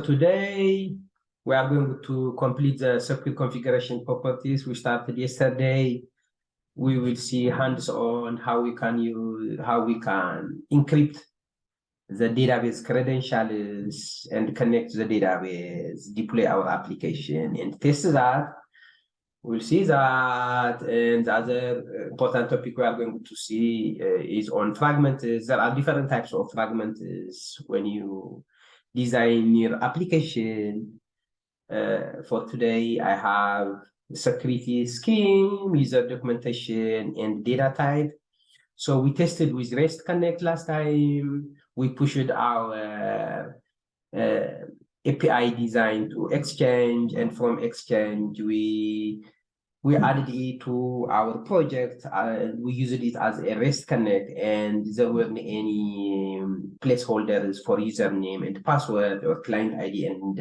Today, we are going to complete the circuit configuration properties we started yesterday. We will see hands-on how we can encrypt the database credentials and connect to the database, deploy our application, and test that. We'll see that, and the other important topic we are going to see is on fragments. There are different types of fragments when you design your application. For today, I have security scheme, user documentation, and data type. So we tested with REST Connect last time. We pushed our API design to Exchange, and from Exchange, we added it to our project. We used it as a REST Connect, and there weren't any placeholders for username and password or client ID and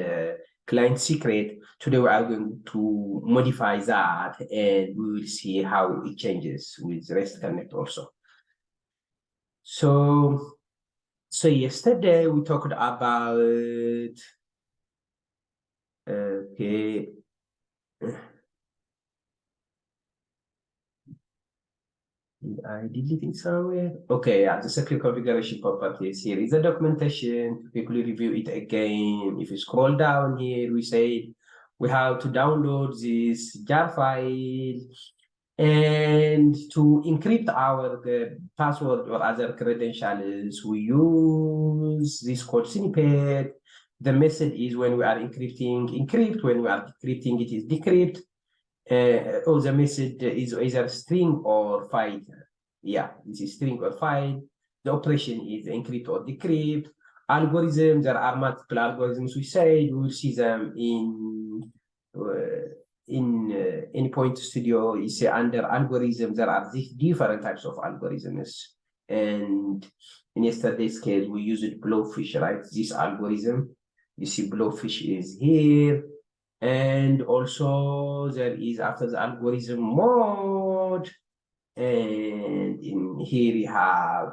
client secret. Today we are going to modify that, and we will see how it changes with REST Connect also. So yesterday we talked about okay. I delete it somewhere. Okay, yeah, the secret configuration properties. Here is the documentation to quickly review it again. If you scroll down here, we say we have to download this jar file, and to encrypt our password or other credentials, we use this code snippet. The method is when we are encrypting, encrypt. When we are decrypting, it is decrypt. The message is either string or file. Yeah, this is string or file. The operation is encrypt or decrypt. Algorithms, there are multiple algorithms we said. We will see them in Endpoint Studio. You see under algorithms, there are these different types of algorithms. And in yesterday's case, we used Blowfish, right? This algorithm. You see Blowfish is here. And also there is after the algorithm mode, and in here you have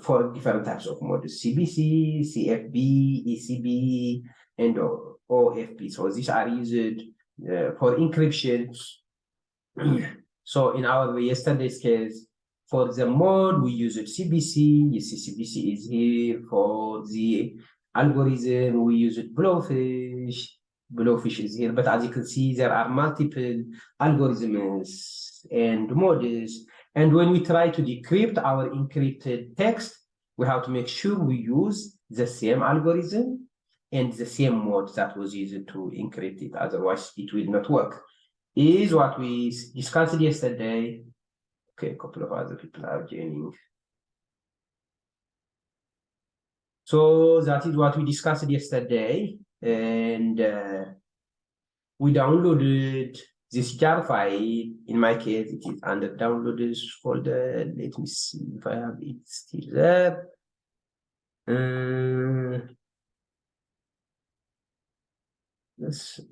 4 different types of modes: CBC, CFB, ECB, and OFP. So these are used for encryption. So in our yesterday's case, for the mode, we used CBC. You see CBC is here. For the algorithm, we used Blowfish. Blowfish is here, but as you can see, there are multiple algorithms and modes. And when we try to decrypt our encrypted text, we have to make sure we use the same algorithm and the same mode that was used to encrypt it. Otherwise, it will not work. Is what we discussed yesterday. Okay, a couple of other people are joining. So that is what we discussed yesterday. And we downloaded this jar file. In my case, it is under downloads folder. Let me see if I have it still there.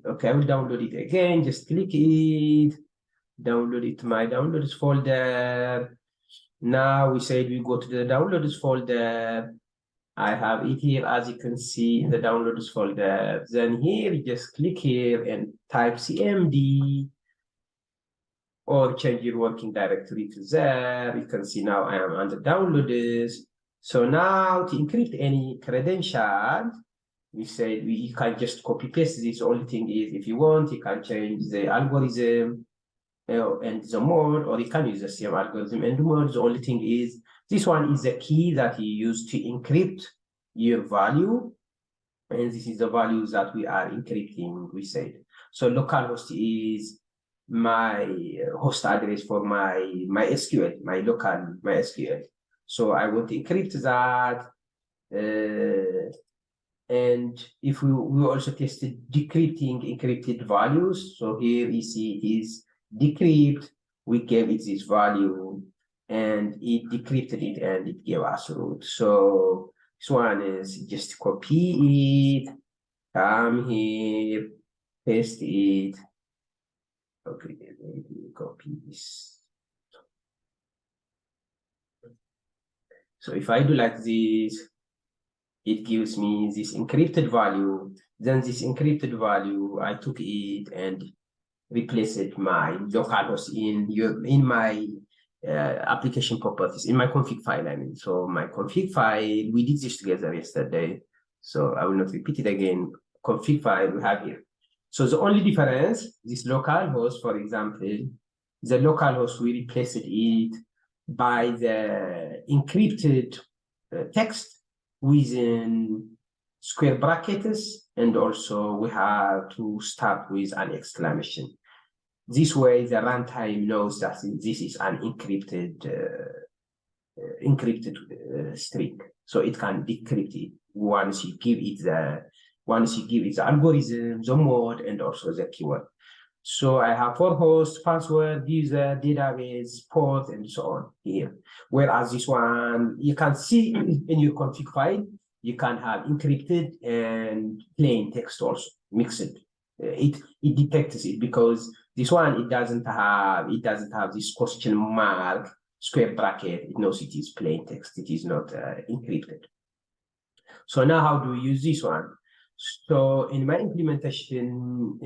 Okay, I will download it again. Just click it, download it to my downloads folder. Now we said we go to the downloads folder. I have it here, as you can see, in the downloads folder. Then here, you just click here and type cmd, or change your working directory to there. You can see now I am under downloads. So now to encrypt any credential, we said you can just copy paste this. The only thing is, if you want, you can change the algorithm and the mode, or you can use the same algorithm and mode. The only thing is, this one is the key that you use to encrypt your value, and this is the values that we are encrypting, we said. So localhost is my host address for my SQL, my local MySQL. So I want to encrypt that. And if we also tested decrypting encrypted values. So here you see it is decrypt. We gave it this value, and it decrypted it, and it gave us root. So this one is just copy it, come here, paste it. Okay, let me copy this. So if I do like this, it gives me this encrypted value. Then this encrypted value, I took it and replaced it my localhost in my application properties, in my config file, I mean. So my config file, we did this together yesterday, so I will not repeat it again. Config file we have here. So the only difference, this localhost, for example, the localhost, we replaced it by the encrypted text within square brackets, and also we have to start with an exclamation. This way, the runtime knows that this is an encrypted string, so it can decrypt it once you give it the algorithm, the mode, and also the keyword. So I have for host, password, user, database, port, and so on here. Whereas this one, you can see in your config file, you can have encrypted and plain text also mixed. It detects it because this one, it doesn't have this question mark square bracket. It knows it is plain text. It is not encrypted. So now how do we use this one? So in my implementation,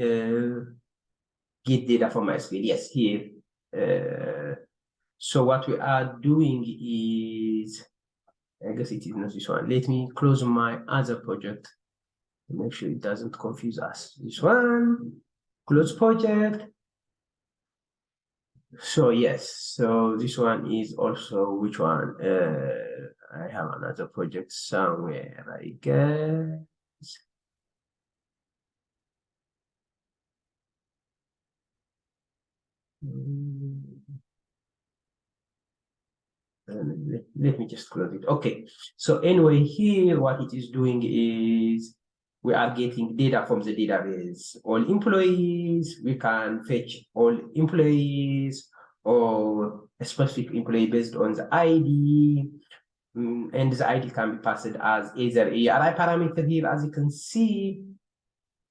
get data from MySQL, yes, here. So what we are doing is, I guess it is not this one. Let me close my other project to make sure it doesn't confuse us. This one, close project. So yes, so this one is also which one? I have another project somewhere, I guess. Let me just close it. Okay, so anyway, here what it is doing is we are getting data from the database. All employees, we can fetch all employees or a specific employee based on the ID, and the ID can be passed as either ARI parameter here. As you can see,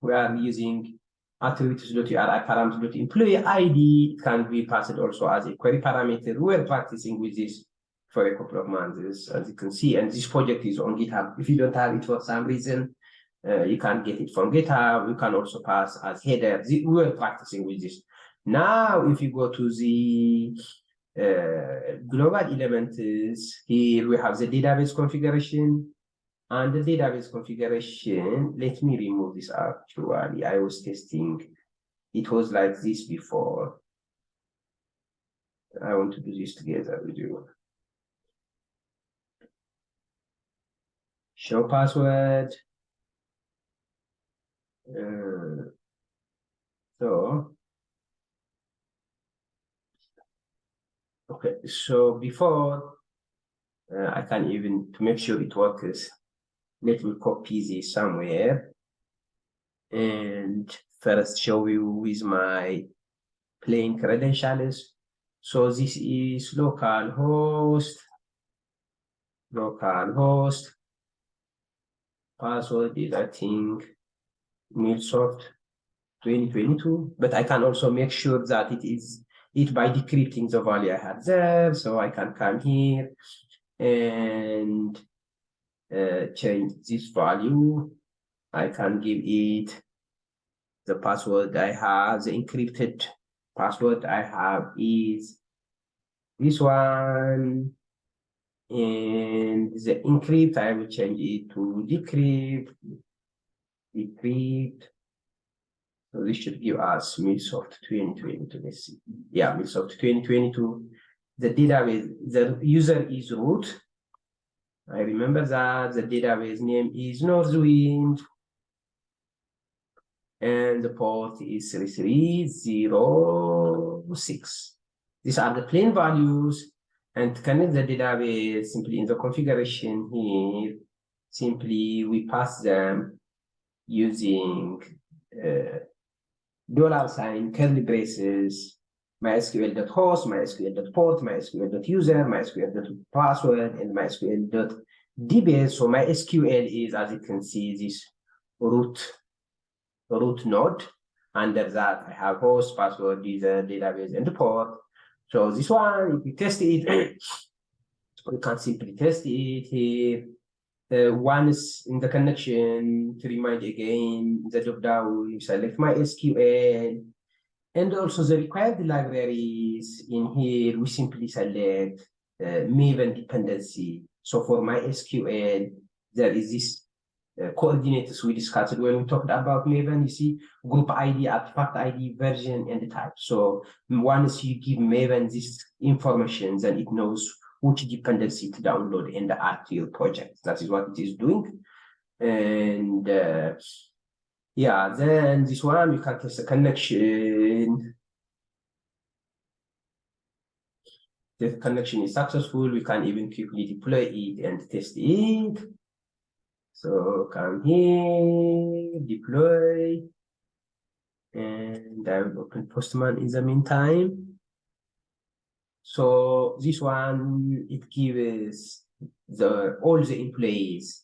we are using attributes.URI parameter.employee ID. It can be passed also as a query parameter. We're practicing with this for a couple of months, as you can see, and this project is on GitHub. If you don't have it for some reason, you can get it from GitHub. You can also pass as header. We were practicing with this. Now, if you go to the global elements, here we have the database configuration. And the database configuration, let me remove this actually. I was testing. It was like this before. I want to do this together with you. Show password. Okay, so before I can even, to make sure it works, let me copy this somewhere and first show you with my plain credentials. So this is localhost, password is, I think, MuleSoft 2022, but I can also make sure that it is by decrypting the value I had there. So I can come here and change this value. I can give it the password I have, the encrypted password I have is this one. And the encrypt, I will change it to decrypt. So this should give us MuleSoft 2022. Let's see. Yeah, MuleSoft 2022. The database, the user is root. I remember that the database name is Northwind. And the port is 3306. These are the plain values. And to connect the database, simply in the configuration here, simply we pass them using $, curly braces, mysql.host, mysql.port, mysql.user, mysql.password, and mysql.dbase. So MySQL is, as you can see, this root node. Under that, I have host, password, user, database, and the port. So this one, if we test it, we can simply test it here. once in the connection, to remind again, the drop-down, you select MySQL, and also the required libraries in here, we simply select Maven dependency. So for MySQL, there is this coordinates we discussed when we talked about Maven. You see, group ID, artifact ID, version, and the type. So once you give Maven this information, then it knows which dependency to download and add to your project. That is what it is doing. And yeah, then this one, we can test the connection. The connection is successful. We can even quickly deploy it and test it. So come here, deploy, and I will open Postman in the meantime. So this one, it gives all the employees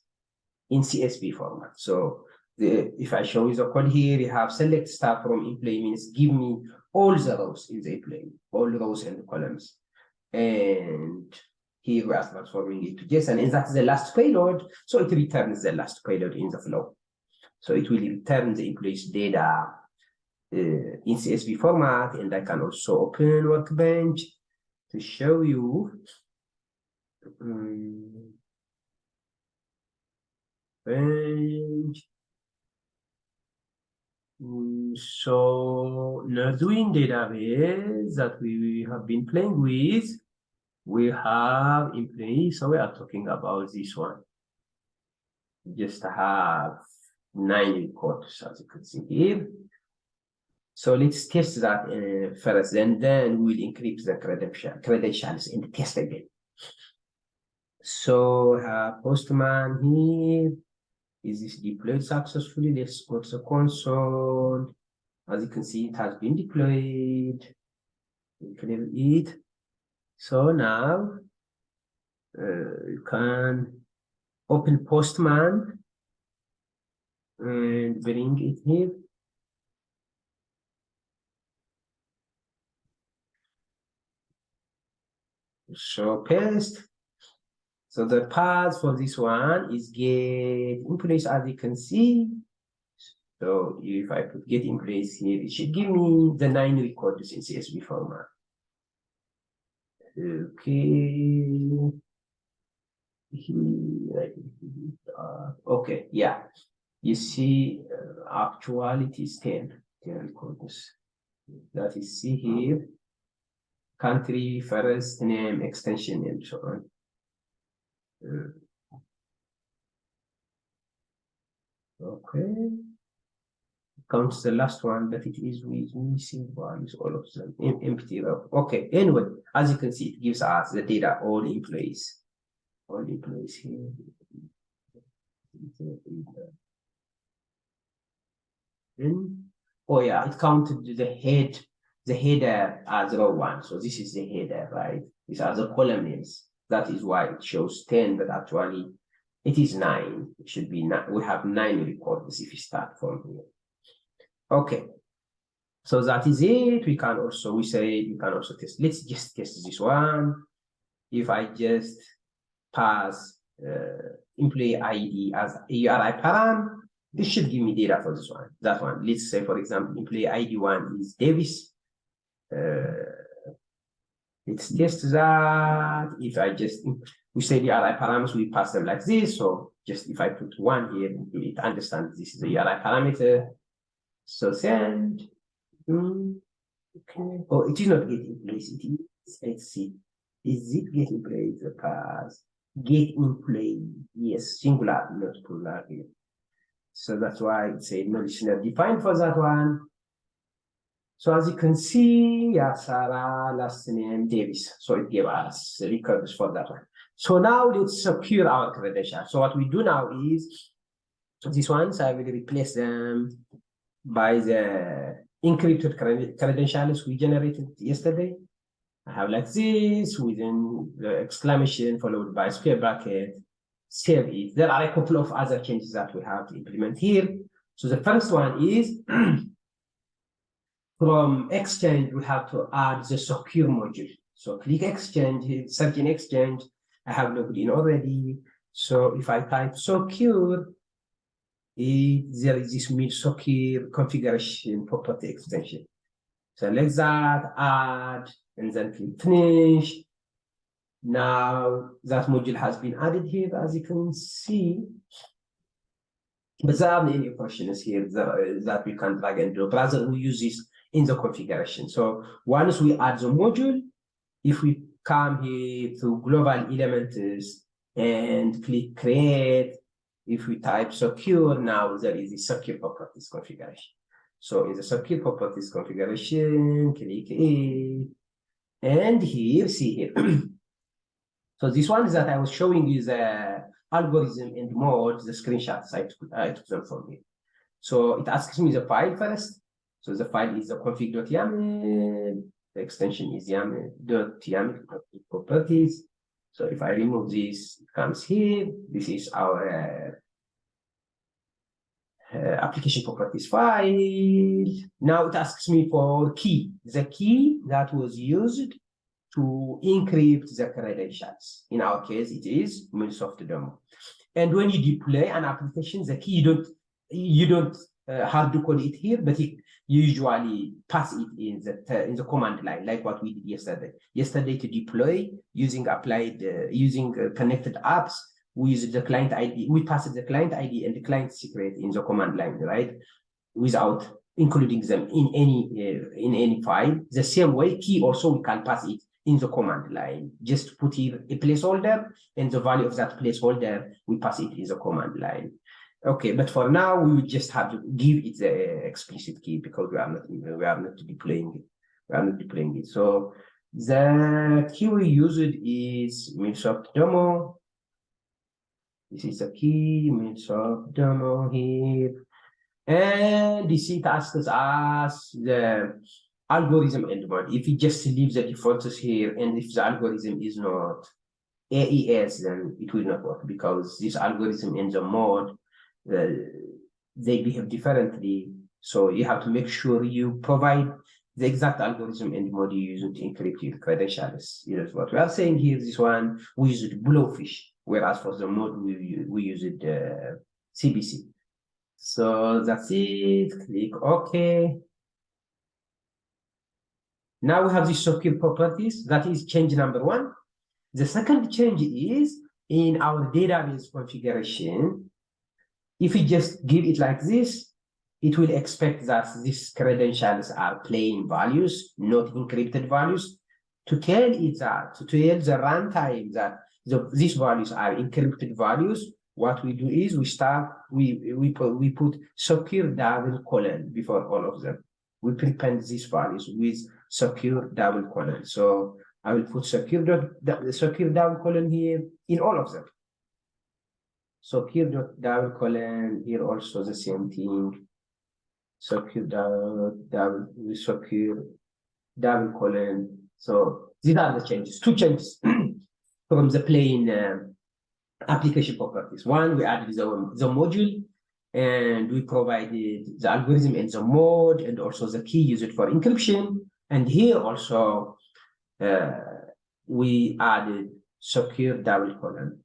in CSV format. So if I show you the code here, you have select star from employee means give me all the rows in the employee, all the rows and the columns. And here we are transforming it to JSON, and that's the last payload. So it returns the last payload in the flow. So it will return the employee's data in CSV format, and I can also open Workbench to show you. So Nerdwin database that we have been playing with, we have employees. So we are talking about this one. Just have 9 records, as you can see here. So let's test that first, and then we'll encrypt the credentials and test again. So Postman here. Is this deployed successfully? Let's go to the console. As you can see, it has been deployed. We clear it. So now you can open Postman and bring it here. So paste. So the path for this one is get employees, as you can see. So if I put get employees here, it should give me the 9 records in CSV format. Okay. Okay, yeah. You see, actuality is 10 records. That is, see here, country, first name, extension, and so on. Okay. Counts the last one, but it is with missing values, all of them, empty row. Okay, anyway, as you can see, it gives us the data, all employees here. Oh yeah, it counted the header as row 1. So this is the header, right? These are the column names. That is why it shows 10, but actually it is 9. It should be 9. We have 9 records if we start from here. Okay. So that is it. We can also test. Let's just test this one. If I just pass employee ID as a URI param, this should give me data for this one. That one. Let's say, for example, employee ID 1 is Davis. Let's test that. If I we say the URI parameters, we pass them like this. So just if I put 1 here, it understands this is a URI parameter. So send. Okay. Oh, it is not getting place. It is. Let's see. Is it getting place? The pass. Get in play. Yes, singular, not plural here. So that's why it's a no listener defined for that one. So as you can see, yeah, Sarah, last name Davis. So it gave us records for that one. So now let's secure our credentials. So what we do now is these ones, I will replace them by the encrypted credentials we generated yesterday. I have like this within the exclamation followed by square bracket, save it. There are a couple of other changes that we have to implement here. So the first one is from Exchange, we have to add the secure module. So click Exchange, search in Exchange. I have logged in already. So if I type secure, there is this MuleSoft configuration property extension. Select that, add, and then click finish. Now that module has been added here, as you can see. But there aren't any questions here that we can drag and drop. Rather, we use this in the configuration. So once we add the module, if we come here to global elements and click create, if we type secure, now there is the secure properties configuration. So in the secure properties configuration, click it, and here, see here. So this one is that I was showing you the algorithm and mode, the screenshots I took them from here. So it asks me the file first. So the file is the config.yaml, the extension is yaml.yaml properties. So if I remove this, it comes here. This is our application properties file. Now it asks me for key, the key that was used to encrypt the credentials. In our case, it is MuleSoft demo. And when you deploy an application, the key you don't hard to code it here, but you usually pass it in the command line, like what we did yesterday. Yesterday, to deploy using connected apps, we used the client ID. We passed the client ID and the client secret in the command line, right? Without including them in any file. The same way, key also we can pass it in the command line. Just put here a placeholder, and the value of that placeholder, we pass it in the command line. Okay, but for now, we would just have to give it the explicit key because we are not deploying it. We are not deploying it. So the key we used is MuleSoft demo. This is the key, MuleSoft demo here. And this it asks us the algorithm endpoint. If you just leave the defaults here, and if the algorithm is not AES, then it will not work because this algorithm in the mode, they behave differently. So you have to make sure you provide the exact algorithm and mode you use to encrypt your credentials. Here's what we are saying here. This one, we used Blowfish, whereas for the mode, we used CBC. So that's it. Click OK. Now we have the secure properties. That is change number one. The second change is in our database configuration. If we just give it like this, it will expect that these credentials are plain values, not encrypted values. To tell it that, to tell the runtime that these values are encrypted values, what we do is we put secure double colon before all of them. We prepend these values with secure double colon. So I will put secure double colon here in all of them. Secure double colon here also the same thing. Secure double colon. So these are the changes. Two changes from the plain application properties. One, we added the module, and we provided the algorithm and the mode, and also the key used for encryption. And here also, we added secure double colon.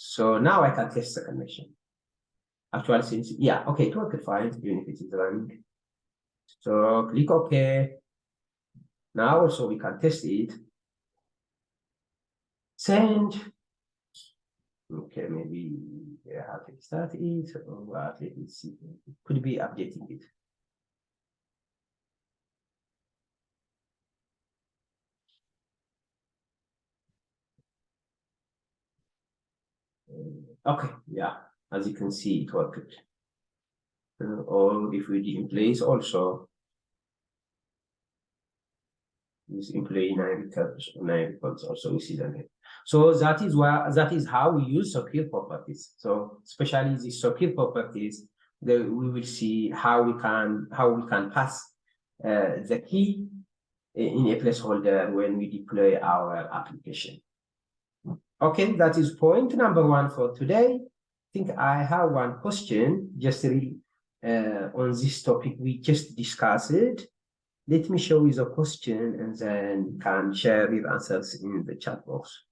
So now I can test the connection. Actually, since, yeah, okay, it worked fine, even if it is running. So click OK. Now also we can test it. Send. Okay, maybe I have to start it, or what? Let's see. It could be updating it. Okay, yeah, as you can see, it worked. Or if we in place also, this employee 9 records also we see them here. So that is how we use secure properties. So especially these secure properties, we will see how we can pass the key in a placeholder when we deploy our application. Okay, that is point number one for today. I think I have one question just really on this topic we just discussed it. Let me show you the question and then can share your answers in the chat box.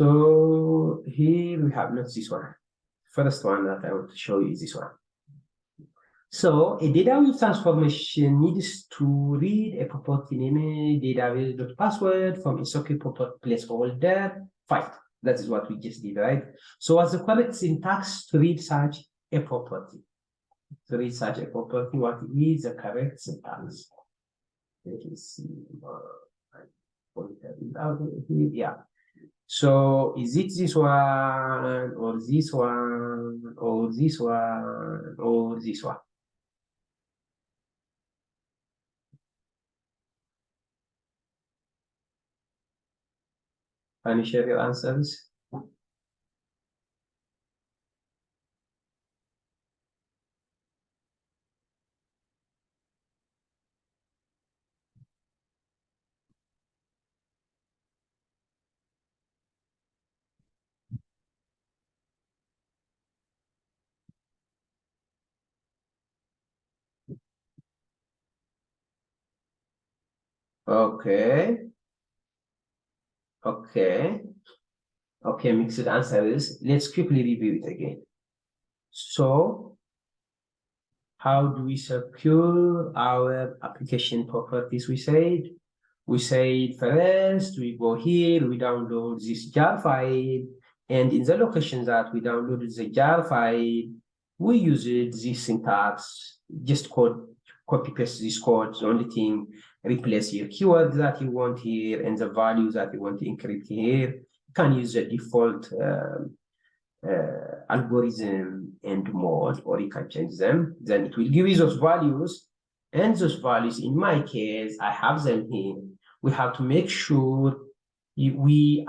So here we have not this one. First one that I want to show you is this one. So a database transformation needs to read a property name database.password from a socket property placeholder 5. That is what we just did, right? So what's the correct syntax to read such a property? To read such a property, what is the correct syntax? Let me see. Yeah. So is it this one, or this one, or this one, or this one? Can you share your answers? Okay. Okay. Okay, mixed answers. Let's quickly review it again. So, how do we secure our application properties? We said first, we go here, we download this jar file, and in the location that we downloaded the jar file, we used this syntax, just copy paste this code. The only thing, replace your keyword that you want here and the values that you want to encrypt here. You can use the default algorithm and mode, or you can change them. Then it will give you those values, and those values, in my case, I have them here. We have to make sure we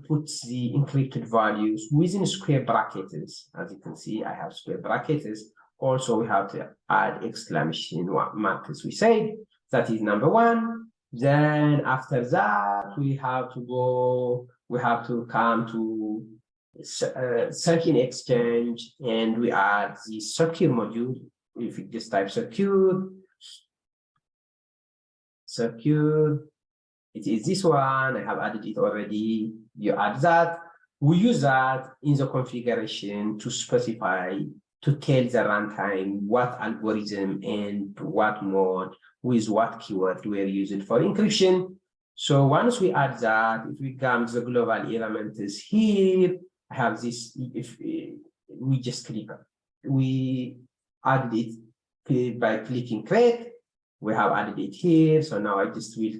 put the encrypted values within square brackets. As you can see, I have square brackets. Also, we have to add exclamation marks. We said that is number one. Then after that, we have to come to second exchange, and we add the secure module. If you just type secure, it is this one. I have added it already. You add that. We use that in the configuration to specify, to tell the runtime what algorithm and what mode with what keyword we're using for encryption. So once we add that, if we come to the global elements here, I have this. If we just click, we added it by clicking create. We have added it here. So now I just will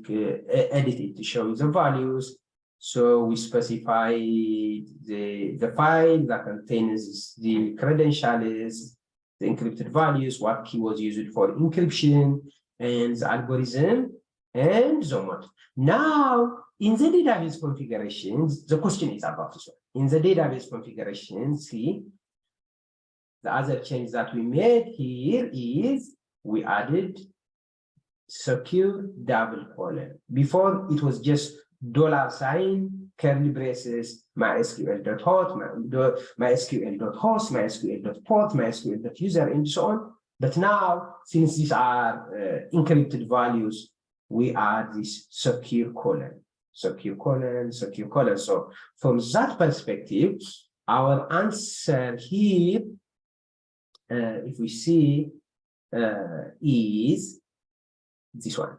edit it to show the values. So we specify the file that contains the credentials, the encrypted values, what key was used for encryption, and the algorithm, and so much. Now, in the database configurations, the question is about this one. In the database configuration, see, the other change that we made here is we added secure double colon. Before, it was just $, curly braces, mysql.host, mysql.host, mysql.port, mysql.user, and so on. But now, since these are encrypted values, we add this secure colon. So from that perspective, our answer here, if we see, is this one.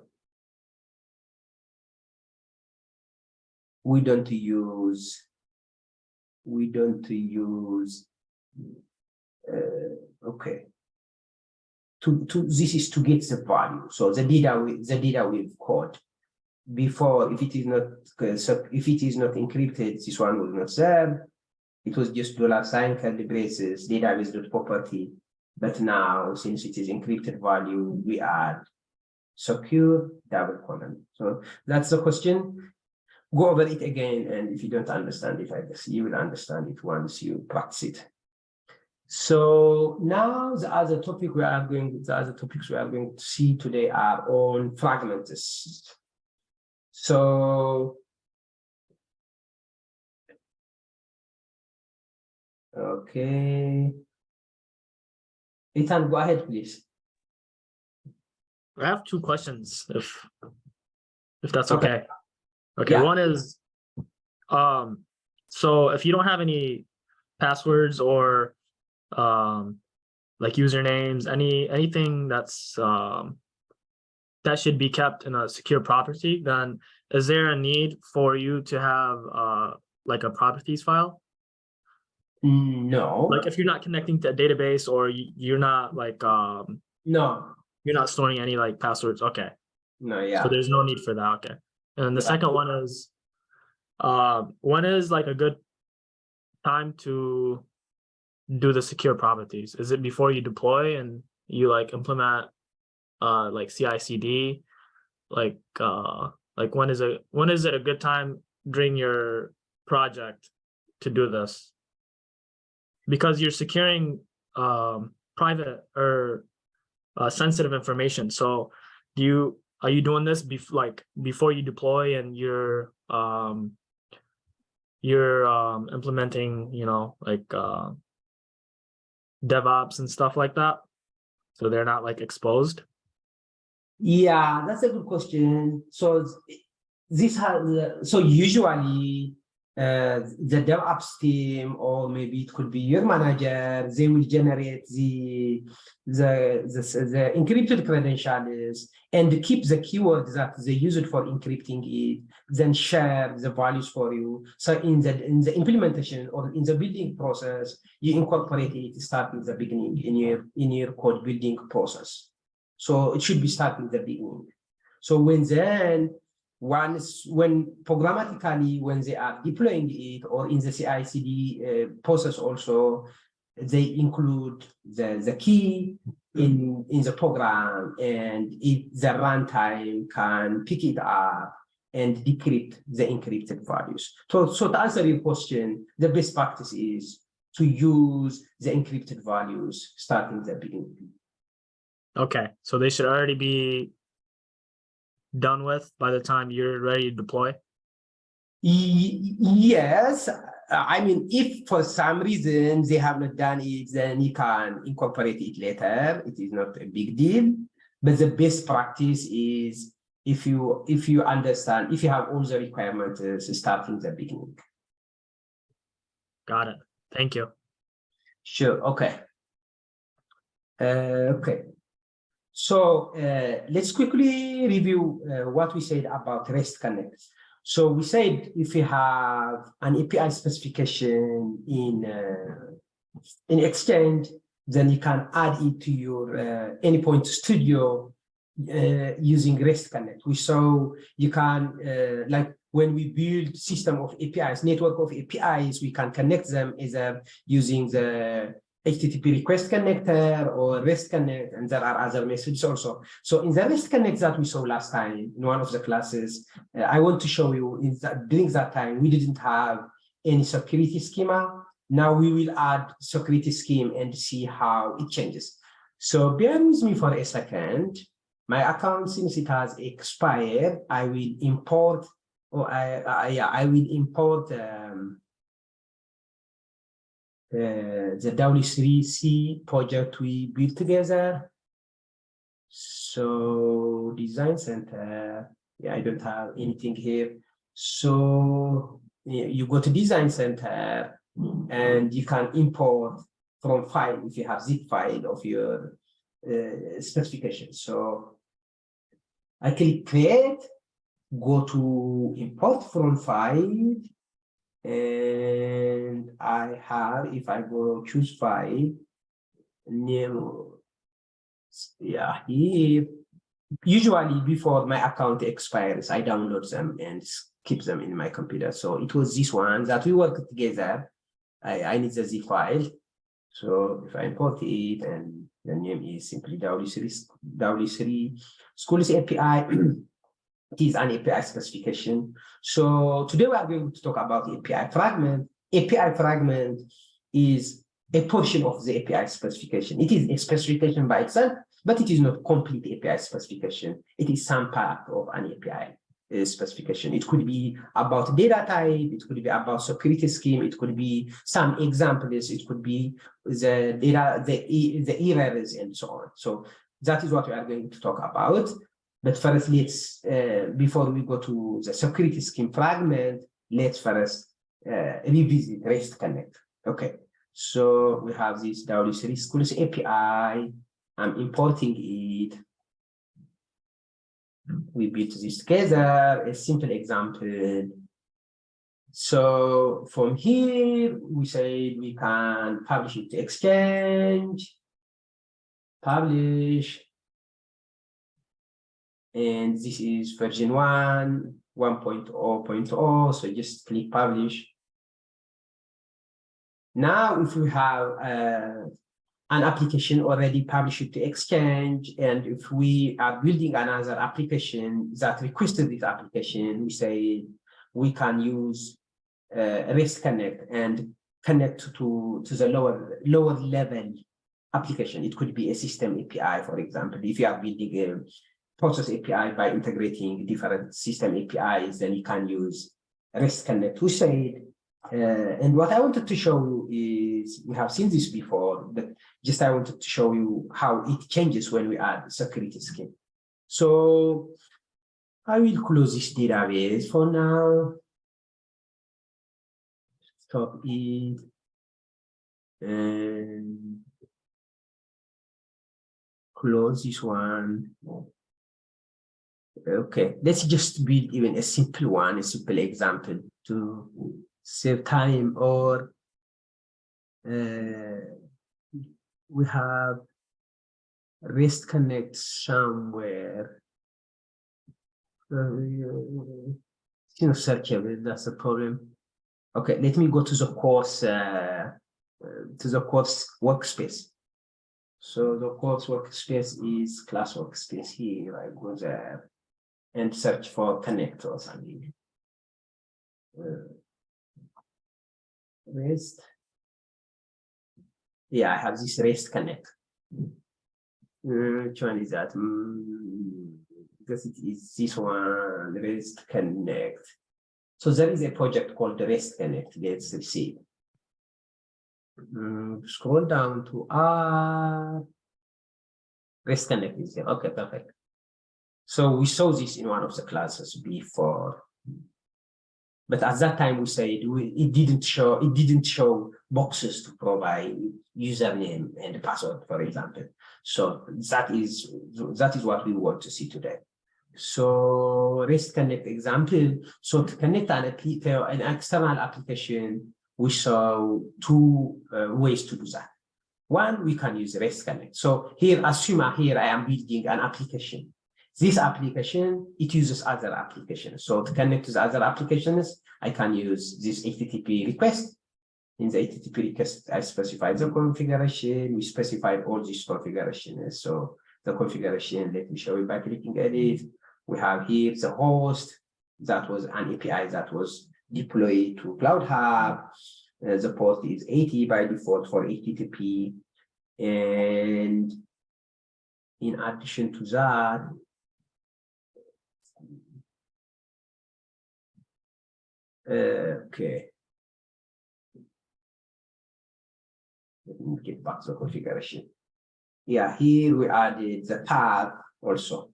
We don't use okay. This is to get the value. So the data we've caught before, if it is not encrypted, this one will not serve. It was just $, curly braces, database.property. But now, since it is encrypted value, we add secure double colon. So that's the question. Go over it again, and if you don't understand it, I guess you will understand it once you practice it. So now the other topics we are going to see today are on fragments. So okay, Ethan, go ahead, please. I have two questions, if that's okay. Okay, Yeah. one is, So if you don't have any passwords or like usernames, anything that's that should be kept in a secure property, then is there a need for you to have like a properties file? No. Like if you're not connecting to a database or you're not like No. you're not storing any like passwords. Okay. No, So yeah. there's no need for that. Okay. And the Yeah. second one is when is like a good time to do the secure properties? Is it before you deploy and you like implement like CI/CD? Like when is it a good time during your project to do this? Because you're securing private or sensitive information. So are you doing this before you deploy and you're implementing, like DevOps and stuff like that, so they're not like exposed? Yeah, that's a good question. So usually the DevOps team, or maybe it could be your manager, they will generate the encrypted credentials and keep the keywords that they use it for encrypting it, then share the values for you. So in the implementation or in the building process, you incorporate it starting the beginning in your code building process. So it should be starting the beginning. So when programmatically, when they are deploying it or in the CI/CD process also, they include the key in the program, and the runtime can pick it up and decrypt the encrypted values. So to answer your question, the best practice is to use the encrypted values starting the beginning. Okay, so they should already be done with by the time you're ready to deploy? Yes. I mean, if for some reason they have not done it, then you can incorporate it later. It is not a big deal. But the best practice is if you understand, if you have all the requirements, starting the beginning. Got it. Thank you. Sure. Okay. Okay. So let's quickly review what we said about REST Connect. So we said if you have an API specification in Exchange, then you can add it to your Endpoint Studio using REST Connect. We saw you can, like when we build system of APIs, network of APIs, we can connect them either using the HTTP request connector or REST connect, and there are other methods also. So in the REST connect that we saw last time in one of the classes, I want to show you during that time, we didn't have any security schema. Now we will add security scheme and see how it changes. So bear with me for a second. My account, since it has expired, I will import, I will import the W3C project we built together. So design center, I don't have anything here. So you go to design center and you can import from file if you have zip file of your specification. So I click create, go to import from file, and I have, if I go choose file, name, here. Usually before my account expires, I download them and keep them in my computer. So it was this one that we worked together. I need the zip file. So if I import it, and the name is simply W3 Schools API. It is an API specification. So today we are going to talk about the API fragment. API fragment is a portion of the API specification. It is a specification by itself, but it is not complete API specification. It is some part of an API specification. It could be about data type, it could be about security scheme, it could be some examples, it could be the data, the errors, and so on. So that is what we are going to talk about. But first, let's, before we go to the security scheme fragment, let's first revisit REST Connect. Okay, so we have this W3 Schools API. I'm importing it. We built this together, a simple example. So from here, we say we can publish it to Exchange, publish, and this is version 1.0.0, so just click publish. Now, if we have an application already published to Exchange, and if we are building another application that requested this application, we say we can use REST Connect and connect to the lower level application. It could be a system API, for example. If you are building a process API by integrating different system APIs, then you can use REST Connect. We said, and what I wanted to show you is, we have seen this before, but just I wanted to show you how it changes when we add security skin. So I will close this database for now. Stop it. And close this one. Okay, let's just build even a simple one, a simple example to save time. Or we have REST Connect somewhere. It's not searchable, that's the problem. Okay, let me go to the course workspace. So the course workspace is class workspace here. I go there and search for connect or something. REST. Yeah, I have this REST Connect. Which one is that? Because it is this one, REST Connect. So there is a project called REST Connect. Let's see. Scroll down to REST Connect is there. Okay, perfect. So we saw this in one of the classes before, but at that time we said it didn't show boxes to provide username and password, for example. So that is what we want to see today. So REST Connect example. So to connect an external application, we saw two ways to do that. One, we can use REST Connect. So here, assume here I am building an application. This application, it uses other applications. So to connect to the other applications, I can use this HTTP request. In the HTTP request, I specified the configuration. We specified all these configurations. So the configuration, let me show you by clicking edit. We have here the host. That was an API that was deployed to Cloud Hub. The port is 80 by default for HTTP. And in addition to that, okay. Let me get back to the configuration. Yeah, here we added the tab also.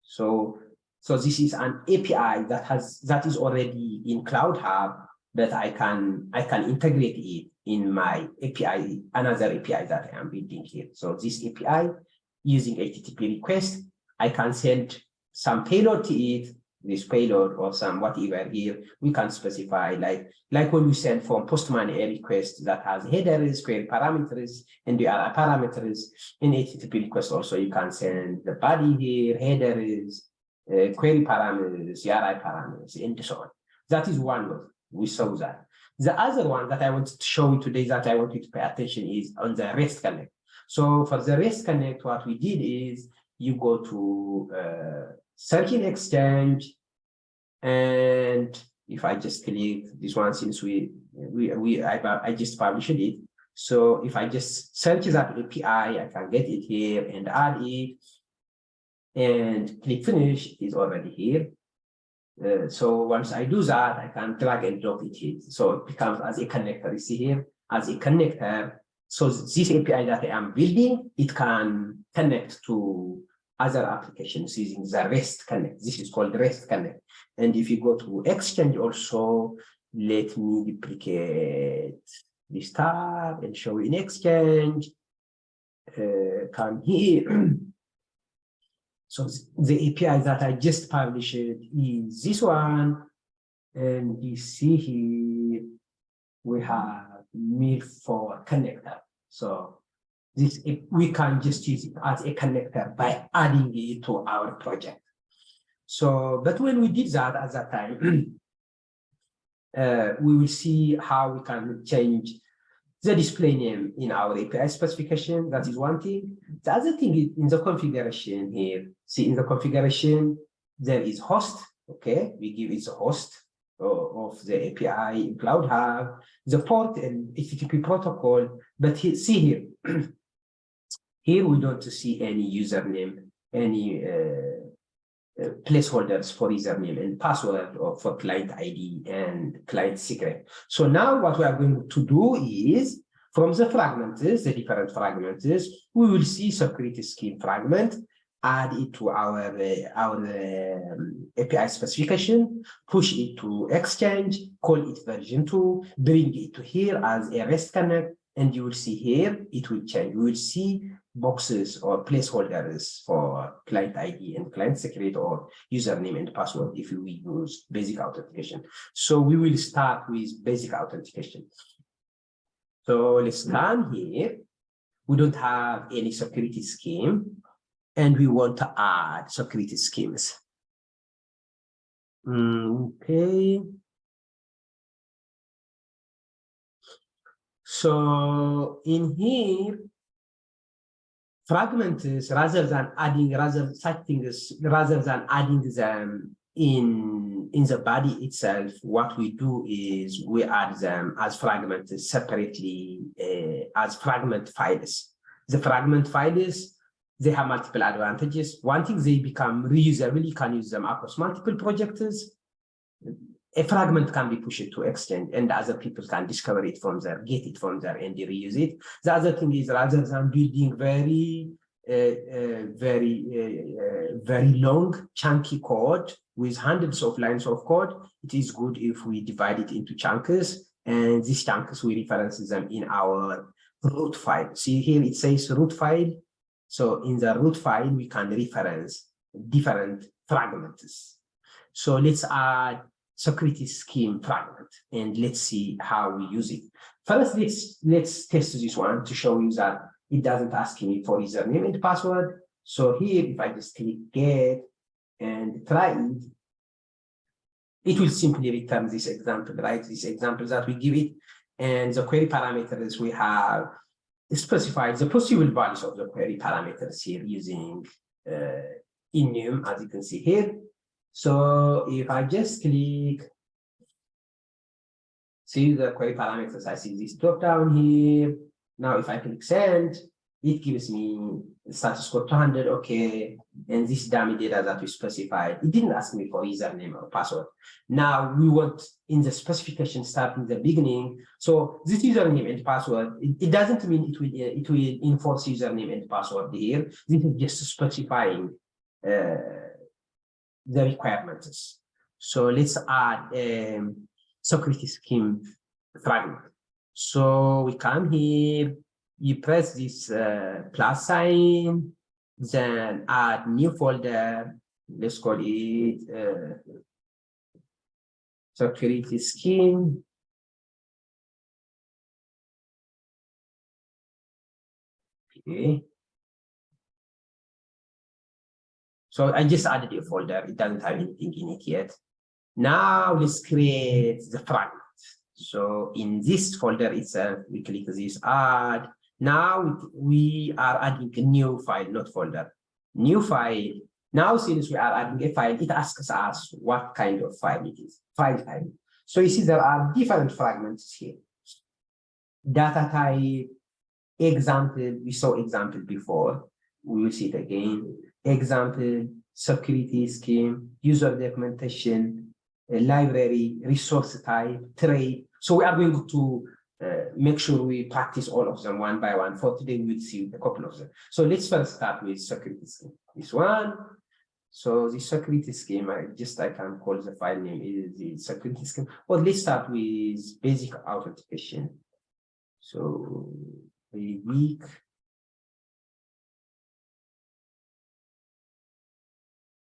So this is an API that is already in Cloud Hub, but I can integrate it in my API, another API that I am building here. So this API, using HTTP request, I can send some payload to it. This payload or some whatever here, we can specify like when we send from Postman a request that has headers, query parameters, and the other parameters. In HTTP request also, you can send the body here, headers, query parameters, URI parameters, and so on. That is one way we saw that. The other one that I wanted to show you today that I want you to pay attention is on the REST Connect. So for the REST Connect, what we did is you go to search in Exchange, and if I just click this one, since I just published it. So if I just search that API, I can get it here and add it, and click finish. It is already here. So once I do that, I can drag and drop it here. So it becomes as a connector. You see here as a connector. So this API that I am building, it can connect to other applications using the REST Connect. This is called REST Connect. And if you go to Exchange also, Let me duplicate this tab and show in Exchange. Come here. So the API that I just published is this one. And you see here, we have MuleSoft connector. So this, we can just use it as a connector by adding it to our project. So, but when we did that at that time, we will see how we can change the display name in our API specification. That is one thing. The other thing is in the configuration here. See, in the configuration, there is host. Okay, we give it the host of the API in Cloud Hub, the port and HTTP protocol. But here, see here, here we don't see any username, any placeholders for username and password or for client ID and client secret. So now what we are going to do is from the fragments, the different fragments, we will see security scheme fragment, add it to our API specification, push it to Exchange, call it version 2, bring it to here as a REST connect, and you will see here, it will change. We will see boxes or placeholders for client ID and client secret or username and password if we use basic authentication. So we will start with basic authentication. So let's come here. We don't have any security scheme, and we want to add security schemes. Okay. So in here, fragments, rather than adding them in the body itself, what we do is we add them as fragments separately as fragment files. The fragment files, they have multiple advantages. One thing, they become reusable. You can use them across multiple projects. A fragment can be pushed to Exchange and other people can discover it from there, get it from there and reuse it. The other thing is, rather than building very long, chunky code with hundreds of lines of code, it is good if we divide it into chunks, and these chunks, we reference them in our root file. See here, it says root file. So in the root file, we can reference different fragments. So let's add security scheme fragment, and let's see how we use it. First, let's test this one to show you that it doesn't ask me for username and password. So here, if I just click get and try it, it will simply return this example, right? This example that we give it, and the query parameters we have specified the possible values of the query parameters here using enum, as you can see here. So if I just click, see the query parameters, I see this drop down here. Now, if I click send, it gives me status code 200, okay, and this dummy data that we specified. It didn't ask me for username or password. Now we want in the specification start in the beginning. So this username and password, it doesn't mean it will enforce username and password here. This is just specifying the requirements. So let's add a security scheme fragment. So we come here, you press this plus sign, then add new folder. Let's call it security scheme. Okay. So I just added a folder. It doesn't have anything in it yet. Now let's create the fragment. So in this folder itself, we click this add. Now we are adding a new file, not folder. New file. Now since we are adding a file, it asks us what kind of file it is, file type. So you see there are different fragments here. Data type, example, we saw example before. We will see it again. Example, security scheme, user documentation, library, resource type, trade. So we are going to make sure we practice all of them one by one. For today, we'll see a couple of them. So let's first start with security scheme. This one, So the security scheme, I can call the file name is the security scheme. Well, let's start with basic authentication. So very weak.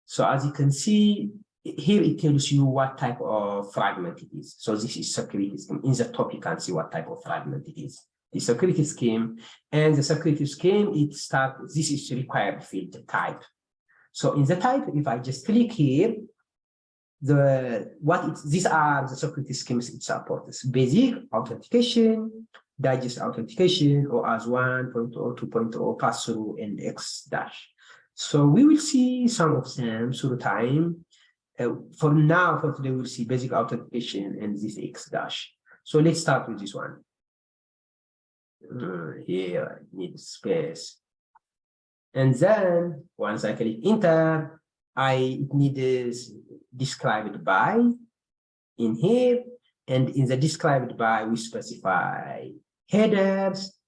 So as you can see, here it tells you what type of fragment it is. So this is security scheme. In the top, you can see what type of fragment it is. The security scheme, and the security scheme, this is required field type. So in the type, if I just click here, these are the security schemes it supports: basic authentication, digest authentication, or as 1.0, 2.0, pass-through, and X dash. So we will see some of them through time. For now, for today, we'll see basic authentication and this X dash. So let's start with this one. Here, I need space. And then once I click enter, it needs described by in here. And in the described by, we specify headers.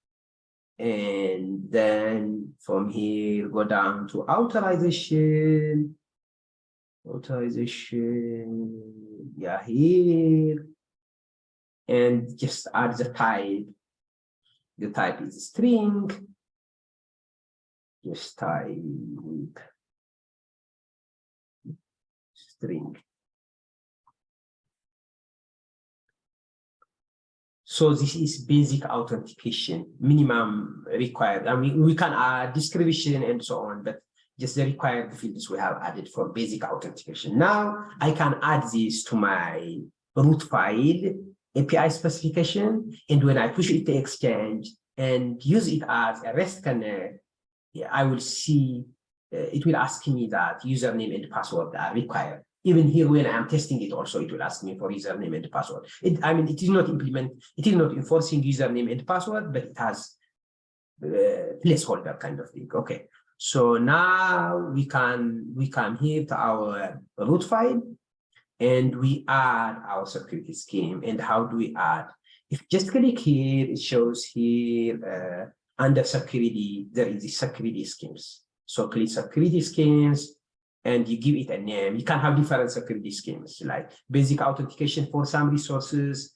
And then from here, go down to authorization. Yeah, here. And just add the type. The type is string. Just type string. So this is basic authentication, minimum required. I mean, we can add description and so on, but just the required fields we have added for basic authentication. Now I can add this to my root file API specification, and when I push it to Exchange and use it as a REST connect, I will see it will ask me that username and password are required. Even here, when I'm testing it, also it will ask me for username and password. It is not enforcing username and password, but it has placeholder kind of thing. Okay, so now we can here to our root file, and we add our security scheme. And how do we add? If you just click here, it shows here under security, there is the security schemes. So click security schemes, and you give it a name. You can have different security schemes, like basic authentication for some resources,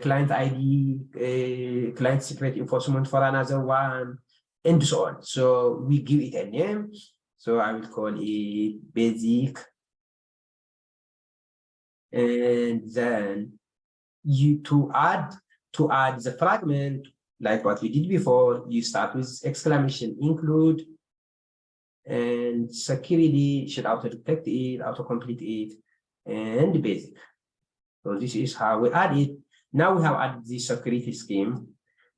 client ID, client secret enforcement for another one, and so on. So we give it a name. So I will call it basic. And then to add the fragment, like what we did before, you start with exclamation include, and security should auto-detect it, auto-complete it, and basic. So this is how we add it. Now we have added the security scheme.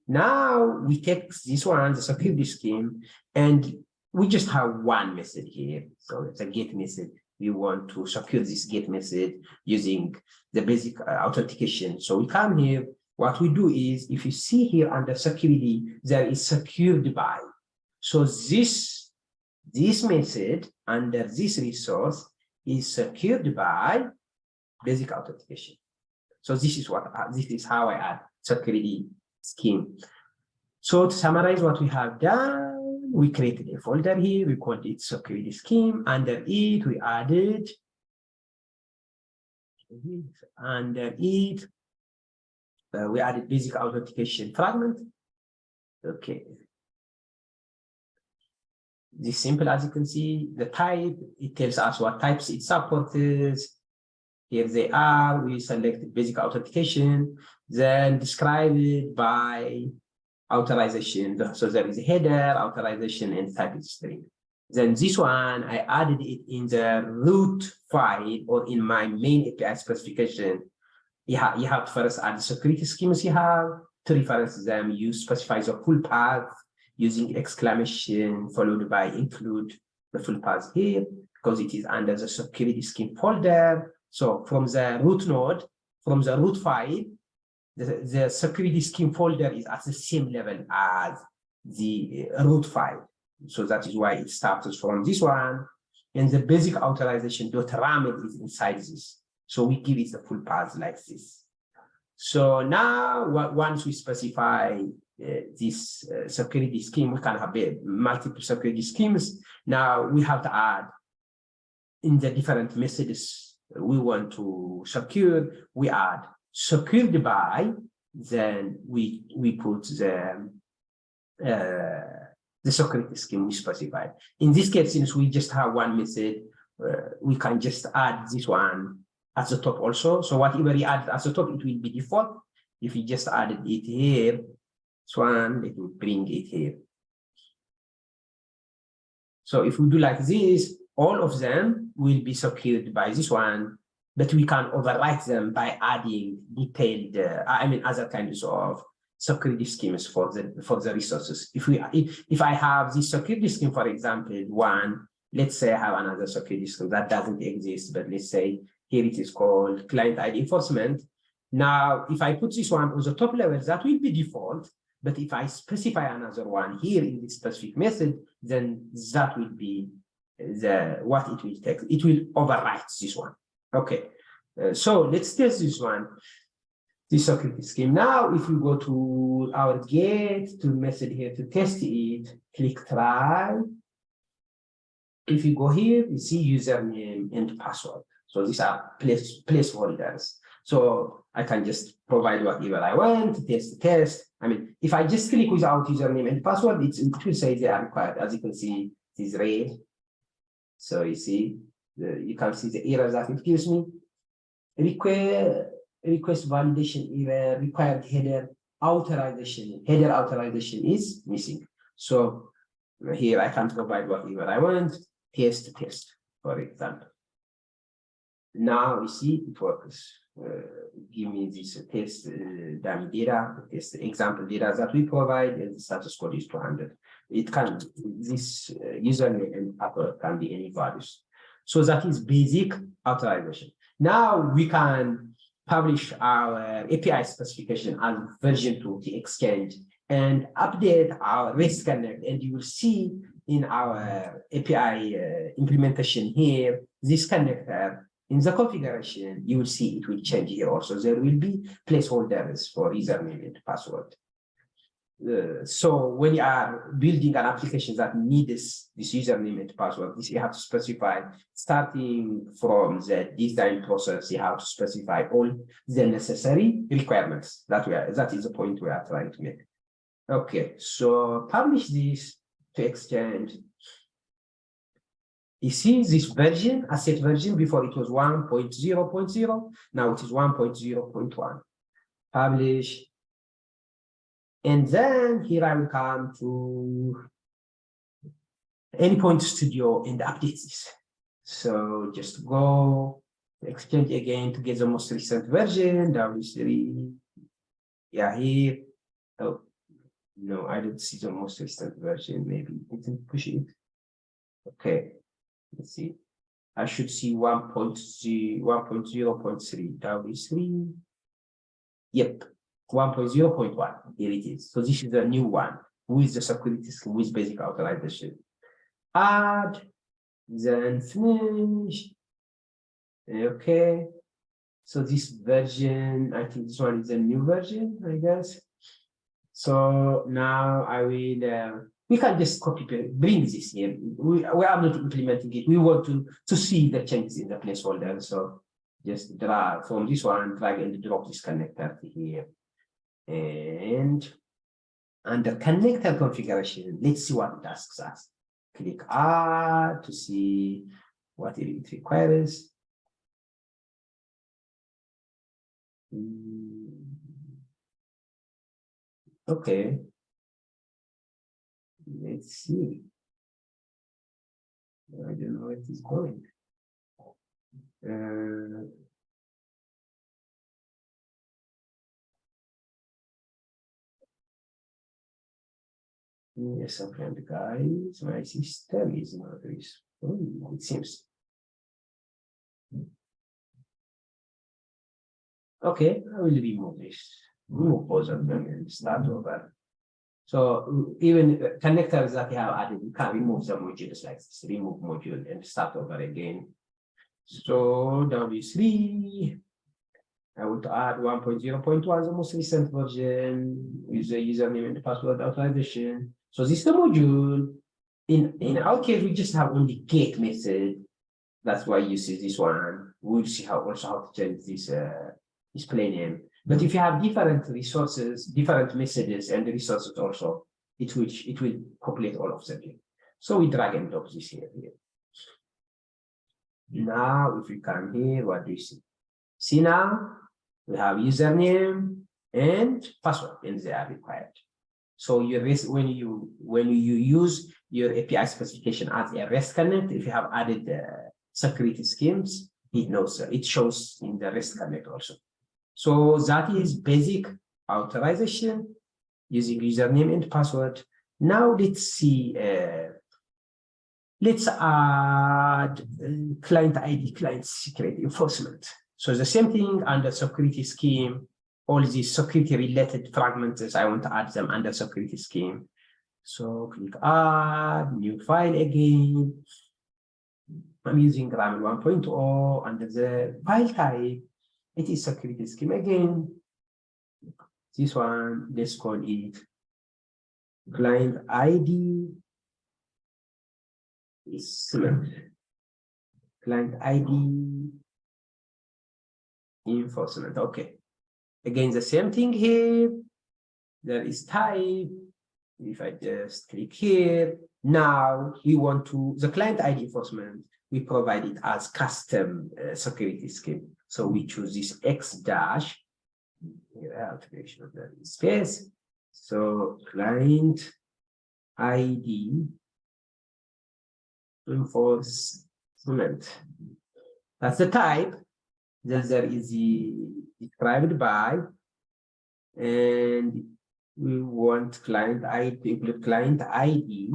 Now we take this one, the security scheme, and we just have one method here. So it's a get method. We want to secure this get method using the basic authentication. So we come here. What we do is, if you see here under security, there is secured by. So this method under this resource is secured by basic authentication. So this is how I add security scheme. So to summarize what we have done, we created a folder here. We called it security scheme. Under it, we added basic authentication fragment. Okay. This simple, as you can see, the type, it tells us what types it supports. Here they are. We select basic authentication, then describe it by authorization. So there is a header, authorization, and type is string. Then this one, I added it in the root file or in my main API specification. You have to first add the security schemes you have. To reference them, you specify the full path using exclamation followed by include the full path here, because it is under the security scheme folder. So from the root node, from the root file, the security scheme folder is at the same level as the root file. So that is why it starts from this one. And the basic authorization.raml is inside this. So we give it the full path like this. So now, once we specify this security scheme, we can have multiple security schemes. Now we have to add in the different methods we want to secure, we add secured by, then we put the security scheme we specified. In this case, since we just have one method, we can just add this one at the top also. So whatever you add at the top, it will be default. If you just added it here, this one, it will bring it here. So if we do like this, all of them will be secured by this one, but we can overwrite them by adding detailed, other kinds of security schemes for the resources. If I have this security scheme, for example, one, let's say I have another security scheme that doesn't exist, but let's say here it is called client ID enforcement. Now, if I put this one on the top level, that will be default. But if I specify another one here in this specific method, then that will be what it will take. It will overwrite this one. Okay, so let's test this one, this security scheme. Now, if we go to our get to method here to test it, click try. If you go here, you see username and password. So these are placeholders. So I can just provide whatever I want, test. If I just click without username and password, it will say they are required. As you can see, it is red. So you see, you can see the error that it gives me. Request validation error, required header authorization. Header authorization is missing. So here I can provide whatever I want. Test, for example. Now you see it works. Give me this test dummy data, test example data that we provide, and the status code is 200. It can, this username and password can be any values. So that is basic authorization. Now we can publish our API specification as version 2 to Exchange and update our REST Connect, and you will see in our API implementation here, this connector. In the configuration, you will see it will change here also. There will be placeholders for username and password. So when you are building an application that needs this username and password, you have to specify, starting from the design process, you have to specify all the necessary requirements. That is the point we are trying to make. Okay, so publish this to Exchange. You see this version, asset version, before it was 1.0.0, now it is 1.0.1. Publish. And then here I will come to Endpoint Studio and update this. So just go to Exchange again to get the most recent version, W3. Yeah, here. Oh, no, I don't see the most recent version. Maybe it didn't push it. Okay. Let's see. I should see 1.0.3 W3. Yep, 1.0.1. Here it is. So this is the new one with the security scheme with basic authorization. Add, then finish. Okay. So this version, I think this one is a new version, I guess. So now I will. We can just copy, bring this here. We are not implementing it. We want to see the changes in the placeholder. So just drag from this one, drag and drop this connector here. And under connector configuration, let's see what it asks us. Click add to see what it requires. Okay. Let's see. I don't know where it is going. Yes, sometimes guys, my system is not responding, it seems. Okay, I will remove this. Remove both of them and start over. So even connectors that you have added, you can remove the modules like this, remove module and start over again. So W3, I want to add 1.0.1, the most recent version with the username and password authorization. So this is the module. In our case, we just have only get method. That's why you see this one. We'll see how to change this display name. But if you have different resources, different messages and resources also, it will populate all of them here. So we drag and drop this here. Now, if we come here, what do you see? See now, we have username and password, and they are required. So when you use your API specification as a REST connect, if you have added security schemes, it knows it shows in the REST connect also. So that is basic authorization using username and password. Now let's see. Let's add client ID, client secret enforcement. So the same thing under security scheme. All these security related fragments, I want to add them under security scheme. So click add, new file again. I'm using RAM 1.0 under the file type. It is security scheme again. This one, let's call it client ID is client ID enforcement. Okay. Again, the same thing here. There is type. If I just click here, now we want to, the client ID enforcement, we provide it as custom security scheme. So we choose this X dash, here I have to make sure that is space. So client ID enforcement. That's the type. Then there is the described by, and we want client ID to include client ID.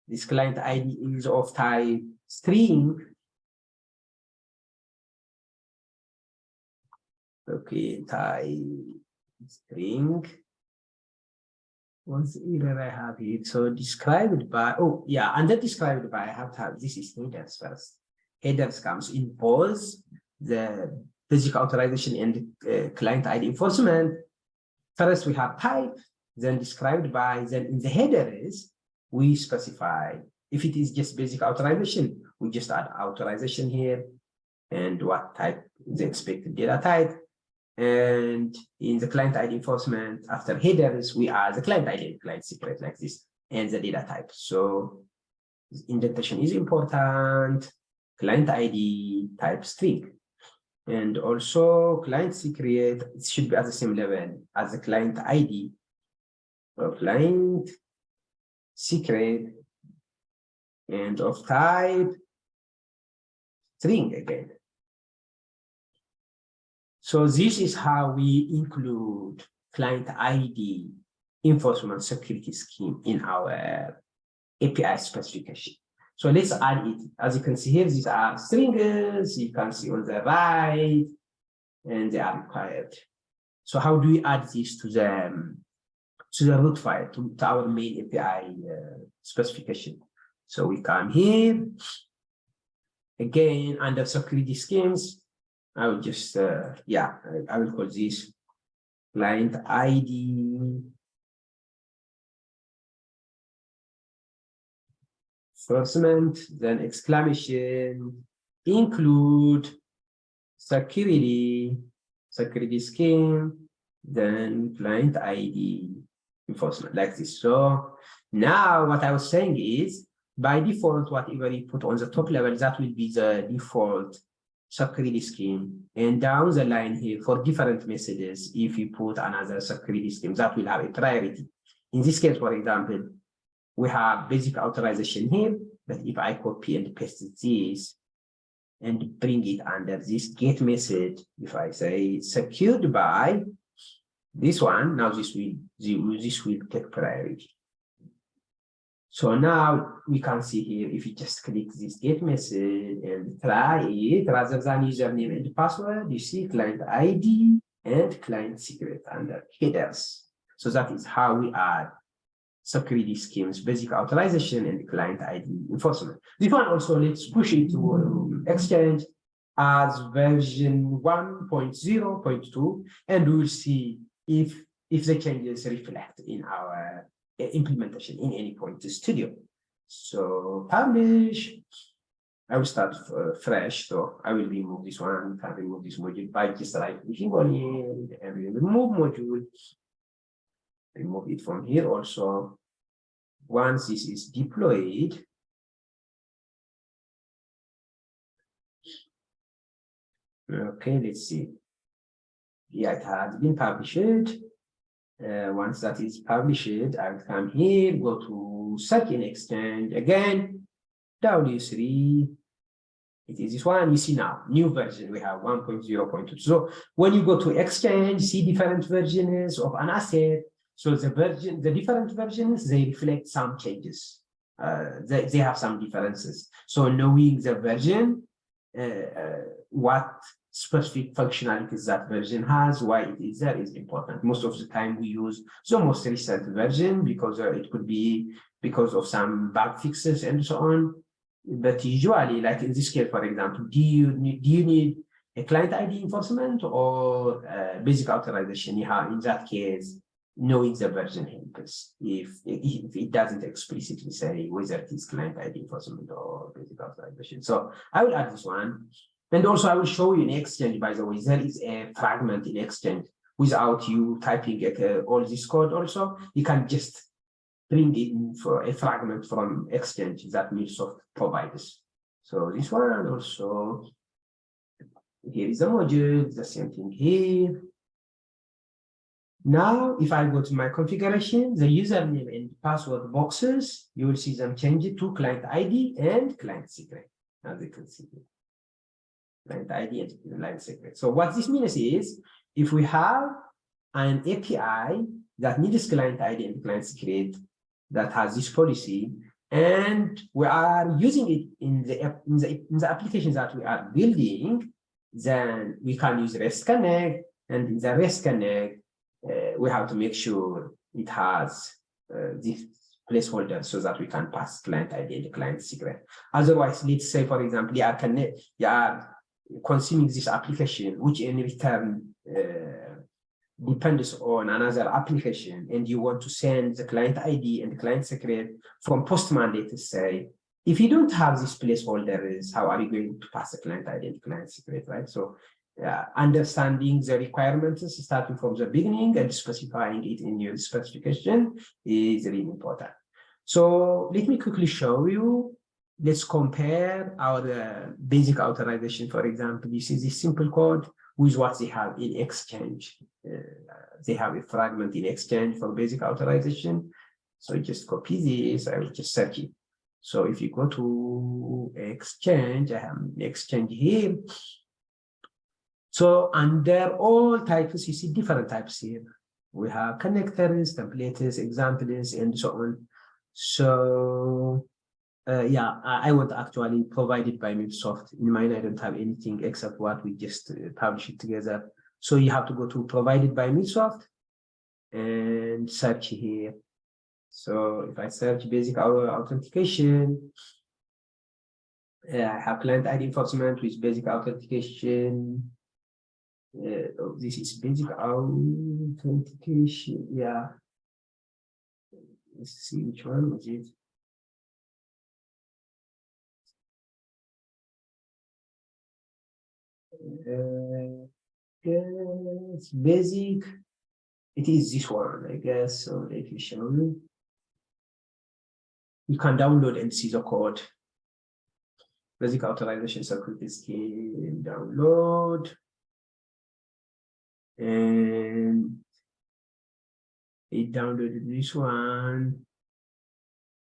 This client ID is of type string. Okay, type string. What's the error I have here? So described by, oh yeah, under described by, I have to have, this is headers first. Headers comes in both the basic authorization and client ID enforcement. First, we have type, then described by, then in the headers, we specify. If it is just basic authorization, we just add authorization here and what type is the expected data type. And in the client ID enforcement, after headers, we add the client ID and client secret like this, and the data type. So indentation is important. Client ID type string. And also client secret, it should be at the same level as the client ID. So client secret and of type string again. So this is how we include client ID enforcement security scheme in our API specification. So let's add it. As you can see here, these are strings. You can see on the right, and they are required. So how do we add this to the root file, to our main API specification? So we come here. Again, under security schemes, I will just, I will call this client ID enforcement, then exclamation, include security scheme, then client ID enforcement, like this. So now what I was saying is, by default, whatever you put on the top level, that will be the default security scheme. And down the line here, for different messages, if you put another security scheme, that will have a priority. In this case, for example, we have basic authorization here, but if I copy and paste this and bring it under this get message, if I say secured by this one, now this will take priority. So now we can see here, if you just click this get message and try it, rather than username and password, you see client ID and client secret under headers. So that is how we add security schemes, basic authorization, and client ID enforcement. This one also, let's push it to Exchange as version 1.0.2, and we will see if the changes reflect in our implementation in any point to studio. So publish, I will start fresh, so I will remove this one, can remove this module by just right-clicking on it and remove module. Remove it from here also. Once this is deployed, okay, let's see. Yeah, it has been published. Once that is published, I will come here, go to search in Exchange again, W3. It is this one. You see now, new version, we have 1.0.2. So when you go to Exchange, see different versions of an asset. So the different versions, they reflect some changes. They have some differences. So knowing the version, what specific functionalities that version has, why it is there is important. Most of the time we use the most recent version because it could be because of some bug fixes and so on. But usually, like in this case, for example, do you need a client ID enforcement or basic authorization? Yeah, in that case, knowing the version helps if it doesn't explicitly say whether it is client ID enforcement or basic authorization. So I will add this one. And also I will show you in Exchange, by the way, there is a fragment in Exchange without you typing all this code also. You can just bring in for a fragment from Exchange that MuleSoft provides. So this one also, here is the module, the same thing here. Now, if I go to my configuration, the username and password boxes, you will see them changed to client ID and client secret, as you can see here. Client ID and client secret. So what this means is, if we have an API that needs client ID and client secret that has this policy, and we are using it in the applications that we are building, then we can use REST Connect, and in the REST Connect, we have to make sure it has this placeholder so that we can pass client ID and client secret. Otherwise, let's say, for example, you are consuming this application, which in return depends on another application, and you want to send the client ID and the client secret from Postman, let's say. If you don't have these placeholders, how are you going to pass the client ID and the client secret, right? So understanding the requirements starting from the beginning and specifying it in your specification is really important. So let me quickly show you. Let's compare our basic authorization, for example. You see this simple code with what they have in Exchange. They have a fragment in Exchange for basic authorization. So just copy this, I will just search it. So if you go to Exchange, I have Exchange here. So under all types, you see different types here. We have connectors, templates, examples, and so on. So yeah, I want actually provided by MuleSoft. In mine, I don't have anything except what we just published together. So you have to go to provided by MuleSoft and search here. So if I search basic authentication, I have client ID enforcement with basic authentication. This is basic authentication. Yeah. Let's see which one was it. It's basic. It is this one, I guess. So let me show you. You can download and see the code. Basic authorization security scheme, download. And it downloaded this one.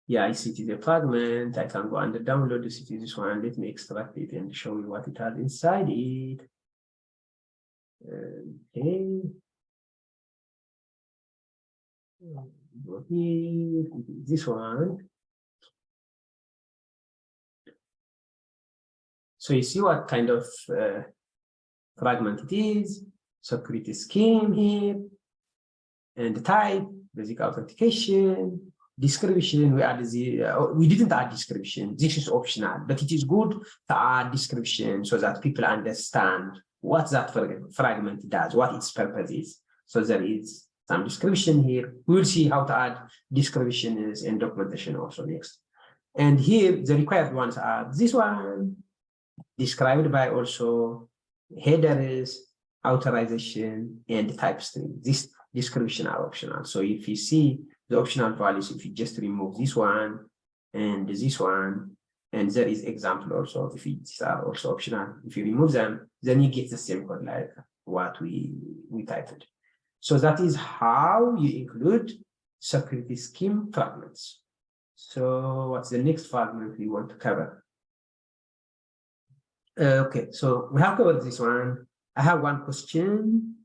Yeah, I see it is a fragment. I can go under download to see this one. Let me extract it and show you what it has inside it. Okay. Go here. This one. So you see what kind of fragment it is. Security scheme here. And the type, basic authentication. Description, we didn't add description. This is optional, but it is good to add description so that people understand what that fragment does, what its purpose is. So there is some description here. We will see how to add descriptions and documentation also next. And here, the required ones are this one, described by also headers, authorization, and type string. This description are optional. So if you see the optional values, if you just remove this one and this one, and there is example also, if these are also optional, if you remove them, then you get the same code like what we typed. So that is how you include security scheme fragments. So what's the next fragment we want to cover? Okay, so we have covered this one. I have one question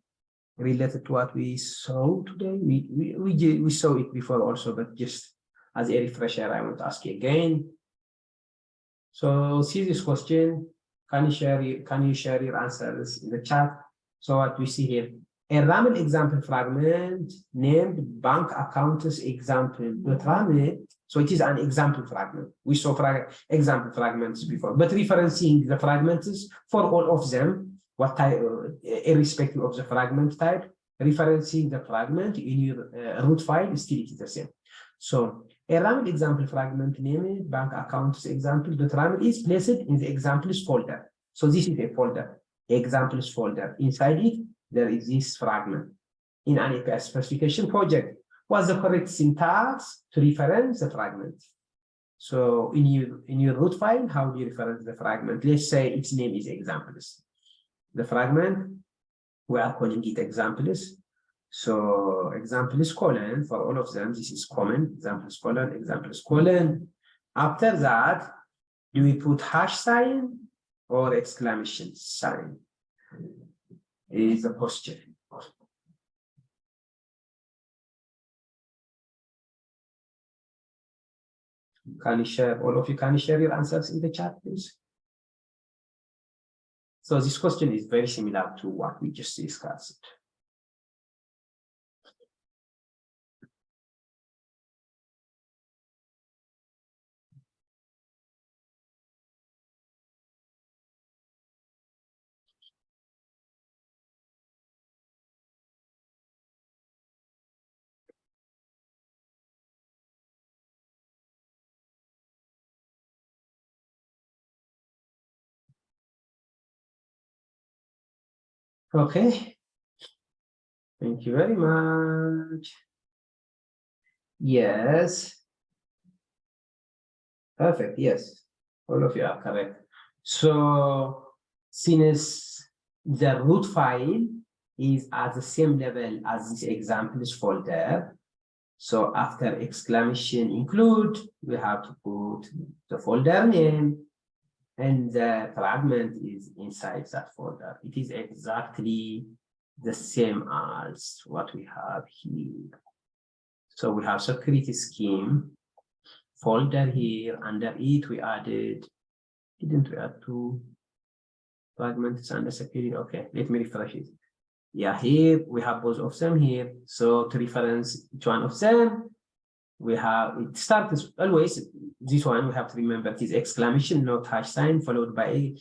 related to what we saw today. We saw it before also, but just as a refresher, I want to ask you again. So see this question. Can you share your answers in the chat? So what we see here, a RAML example fragment named bank accounts example.raml. So it is an example fragment. We saw example fragments before, but referencing the fragments for all of them, what type, irrespective of the fragment type, referencing the fragment in your root file still is the same. So a RAML example fragment named bank accounts example.raml is placed in the examples folder. So this is a folder, examples folder. Inside it, there is this fragment in an API specification project. What's the correct syntax to reference the fragment? So in your root file, how do you reference the fragment? Let's say its name is examples. The fragment, we are calling it examples. So examples colon for all of them. This is common, examples colon. After that, do we put hash sign or exclamation sign? Is the question. Can you share, all of you, can you share your answers in the chat, please? So this question is very similar to what we just discussed. Okay. Thank you very much. Yes. Perfect. Yes. All of you are correct. So since the root file is at the same level as this examples folder, so after exclamation include, we have to put the folder name, and the fragment is inside that folder. It is exactly the same as what we have here. So we have security scheme folder here. Under it, we added, didn't we add two fragments under security? Okay, let me refresh it. Yeah, here we have both of them here. So to reference each one of them, we have, it starts always, this one we have to remember it is exclamation, not hash sign, followed by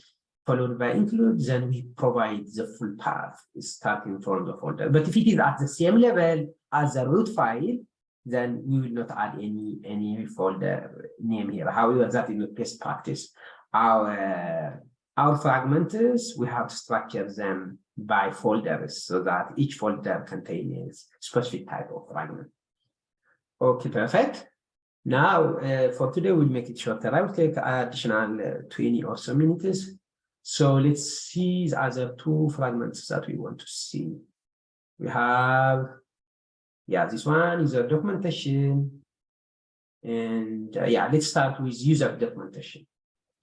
include, then we provide the full path starting from the folder. But if it is at the same level as the root file, then we will not add any folder name here. However, that is not best practice. Our fragments, we have to structure them by folders so that each folder contains specific type of fragment. Okay, perfect. Now, for today, we'll make it shorter. I will take additional 20 or so minutes. So let's see the other two fragments that we want to see. We have, yeah, this one is a documentation. And yeah, let's start with user documentation.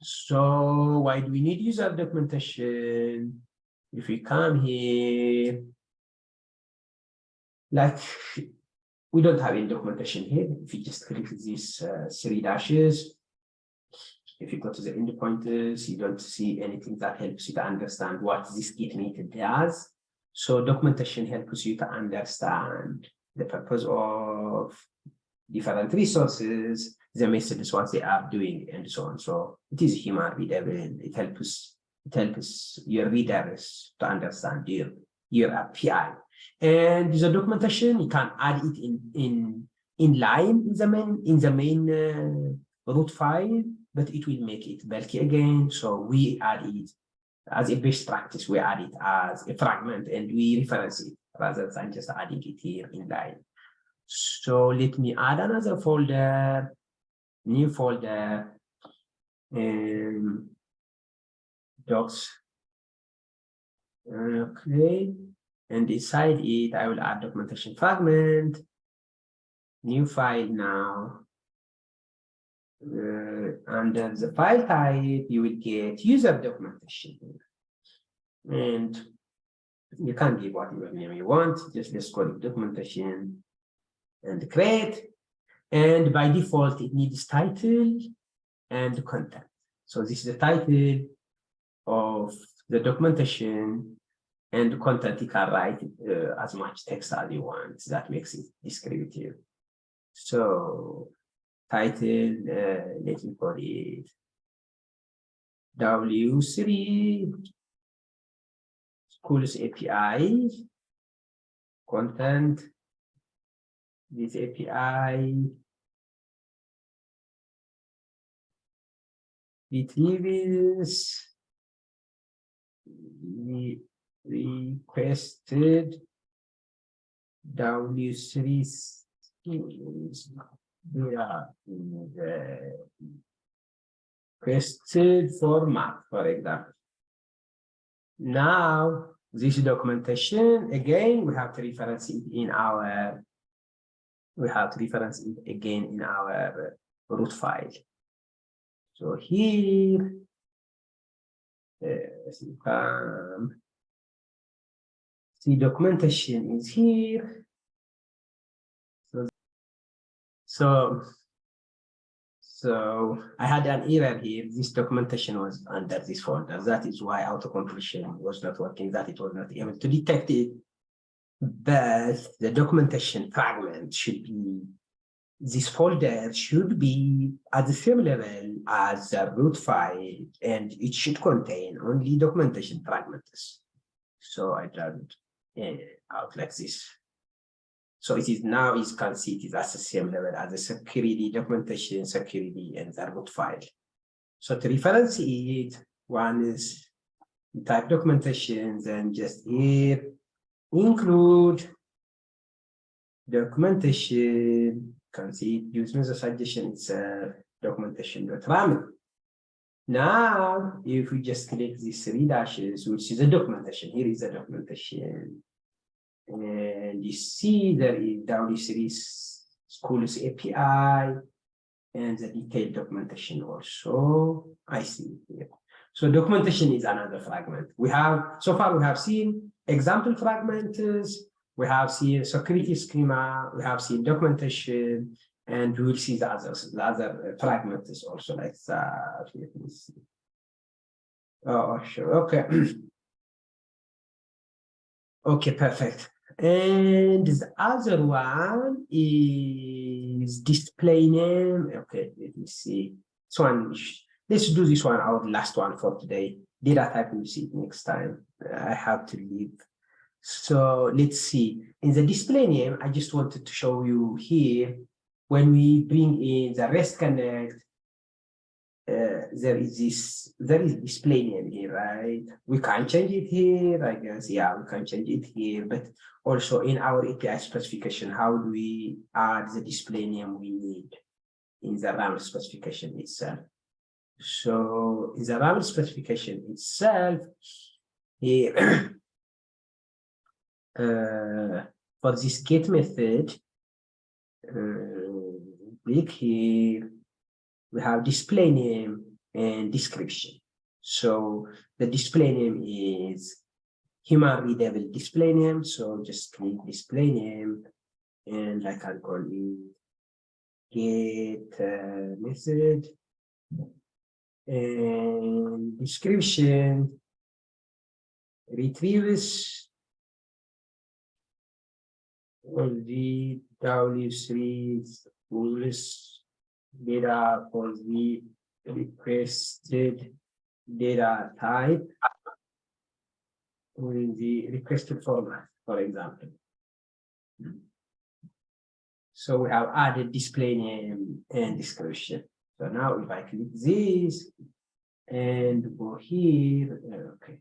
So why do we need user documentation? If we come here, like, we don't have any documentation here. If you just click these three dashes, if you go to the endpointers, you don't see anything that helps you to understand what this get method does. So documentation helps you to understand the purpose of different resources, the methods, what they are doing, and so on. So it is human readable. It helps your readers to understand your API. And the documentation, you can add it in line in the main root file, but it will make it bulky again. So we add it as a best practice. We add it as a fragment and we reference it rather than just adding it here in line. So let me add another folder, new folder, docs. Okay, and inside it, I will add documentation fragment, new file now. Under the file type, you will get user documentation. And you can give whatever name you want, just let's call it documentation and create. And by default, it needs title and content. So this is the title of the documentation, and the content you can write as much text as you want. That makes it descriptive. So title, let me call it W3 schools API, content, this API retrieves the requested W3 schools data in the requested format, for example. Now, this documentation, again, we have to reference it in our, root file. So here, see documentation is here. So I had an error here. This documentation was under this folder. That is why autocompletion was not working, that it was not able to detect it. But the documentation fragment should be, this folder should be at the same level as the root file, and it should contain only documentation fragments. So I done out like this. So it is now, you can see it is at the same level as the security, documentation, security, and the root file. So to reference it, one is type documentation, then just here, include documentation, you can see it using the suggestion itself, documentation.raml. Now, if we just click these 3 dashes, which is the documentation, here is the documentation. And you see there is W3 schools API and the detailed documentation also. I see here. So documentation is another fragment. We have, so far we have seen example fragments, we have seen security schema, we have seen documentation, and we will see the other fragments also like that. Let me see. Oh, sure. Okay. Okay, perfect. And the other one is display name. Okay, let me see. This one, let's do this one, our last one for today. Data type, we'll see it next time. I have to leave. So let's see. In the display name, I just wanted to show you here, when we bring in the REST Connect, there is display name here, right? We can change it here, I guess. Yeah, we can change it here, but also in our API specification, how do we add the display name we need in the RAM specification itself? So in the RAM specification itself, here, for this get method, click here, we have display name and description. So the display name is human readable display name. So just click display name, and I can call it get method, and description retrieves all the W3 schools data for the requested data type in the requested format, for example. So we have added display name and description. So now if I click this and go here, okay,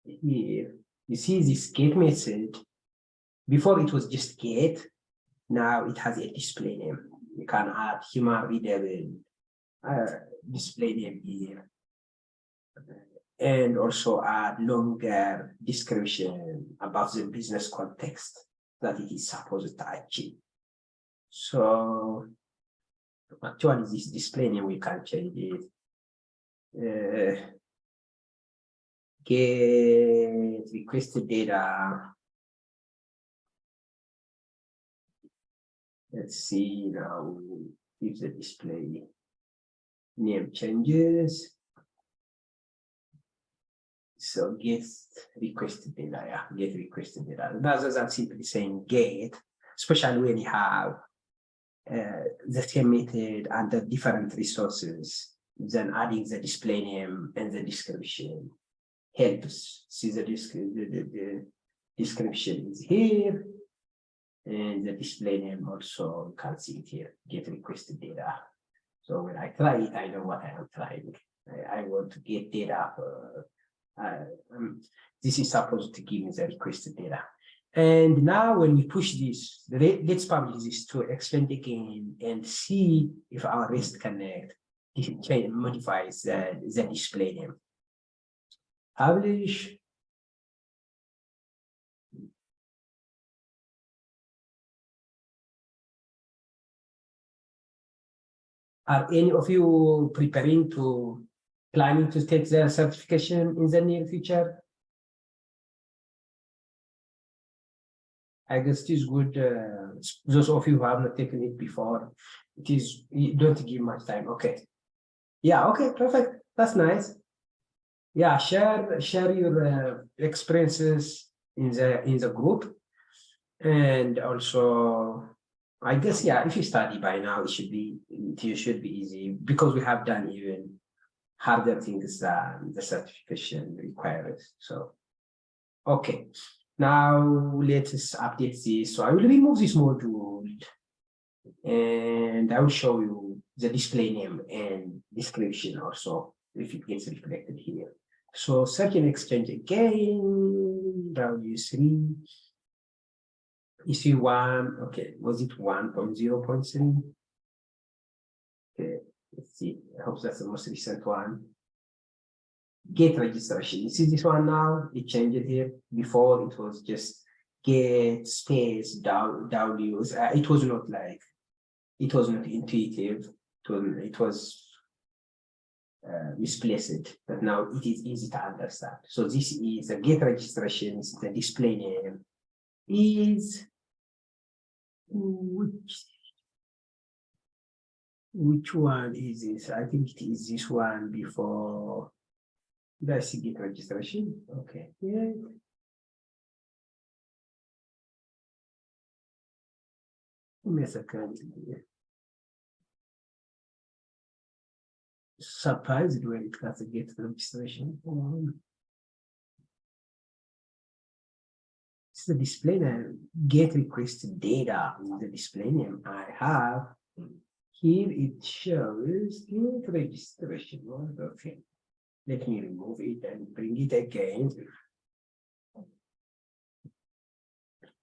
here, you see this get message. Before it was just get, now it has a display name. You can add human readable display name here. And also add longer description about the business context that it is supposed to achieve. So actually this display name, we can change it. Get requested data. Let's see now if the display name changes. So get requested data, yeah, get requested data. Rather than simply saying get, especially when you have the same method under different resources, then adding the display name and the description helps. See the description is here, and the display name also, you can see it here, get requested data. So when I try it, I know what I am trying. I want to get data. This is supposed to give me the requested data. And now when we push this, let's publish this to extend again and see if our REST connect modifies the display name. Publish. Are any of you planning to take the certification in the near future? I guess it is good. Those of you who have not taken it before, you don't give much time. Okay. Yeah, okay, perfect. That's nice. Yeah, share your experiences in the group. And also, I guess, yeah, if you study by now, it should be easy, because we have done even harder things than the certification requires. So, okay. Now let us update this. So I will remove this module and I will show you the display name and description also, if it gets reflected here. So search and exchange again, W3, EC1, okay, was it 1.0.3? Okay, let's see, I hope that's the most recent one. Get registration, you see this one now, it changed here. Before it was just get space W. It was not intuitive, it was misplaced, but now it is easy to understand. So this is a get registrations, the display name is which one is this? I think it is this one before. Did I see get registration? Okay, yeah. Give me a second. Surprised when it has a get registration. It's the display name, get requested data with the display name I have. Here it shows get registration. Okay. Let me remove it and bring it again.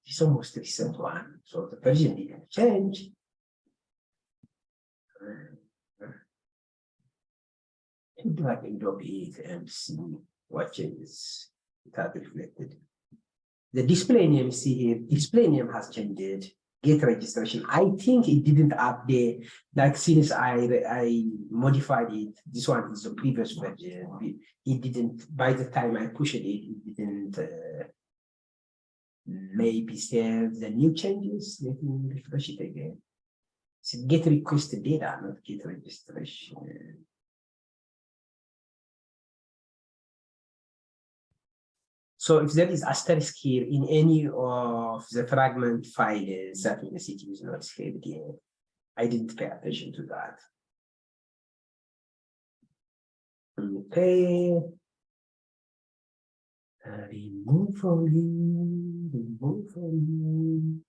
It's almost recent one, so the version didn't change. Drag and drop it and see what changes it has reflected. The display name, see here, display name has changed. Get registration. I think it didn't update. Like since I modified it, this one is the previous version. It didn't. By the time I pushed it, it didn't. Maybe save the new changes. Let me refresh it again. So get requested data, not get registration. So if there is asterisk here in any of the fragment files, that means it is not saved yet. I didn't pay attention to that. Okay. Remove from here, remove from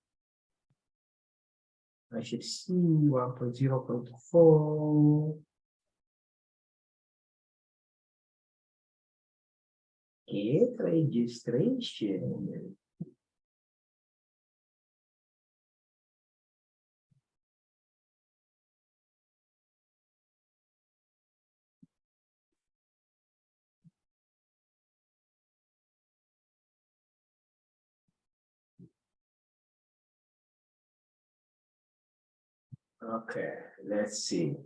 here. I should see 1.0.4. Get registration. Okay, let's see.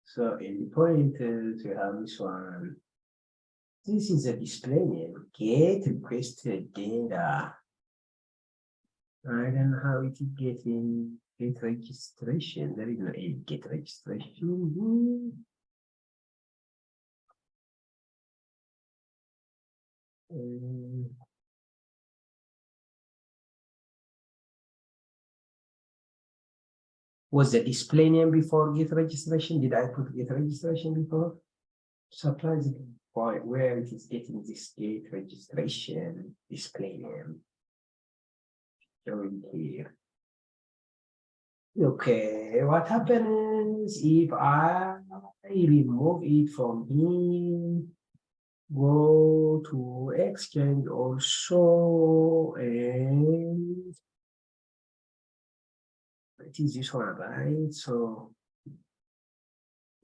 So in the pointers, we have this one. This is a display name. Get requested data. I don't know how it is getting get registration. There is no get registration. Was the display name before get registration? Did I put get registration before? Surprising point where it is getting this get registration display name. Showing here. Okay, what happens if I remove it from here? Go to exchange also, and it is this one, right? So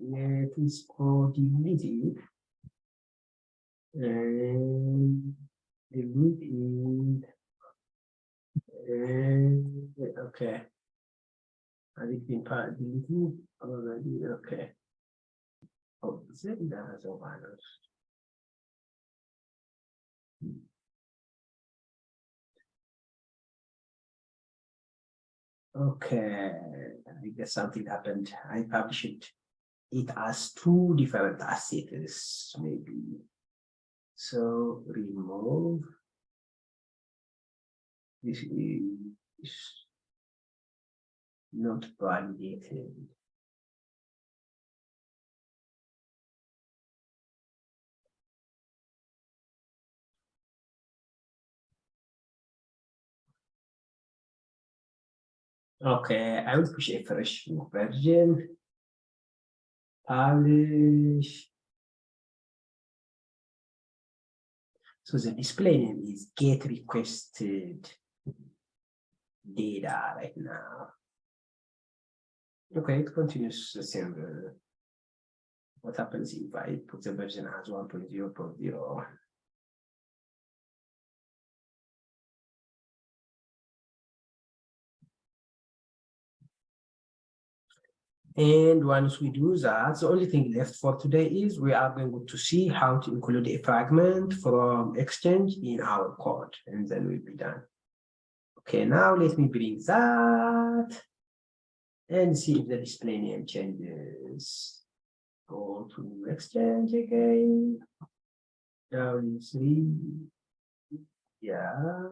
let us go delete it and delete it. And okay, has it been deleted already? Okay. Oh, that has a virus. Okay, I guess something happened. I published it as two different assets, maybe. So remove. This is not validated. Okay, I will push a fresh version. Publish. So the display name is get requested data right now. Okay, it continues the same. What happens if I put the version as 1.0.0? And once we do that, the only thing left for today is we are going to see how to include a fragment from Exchange in our code, and then we'll be done. Okay, now let me bring that and see if the display name changes. Go to Exchange again. Now you see, yeah.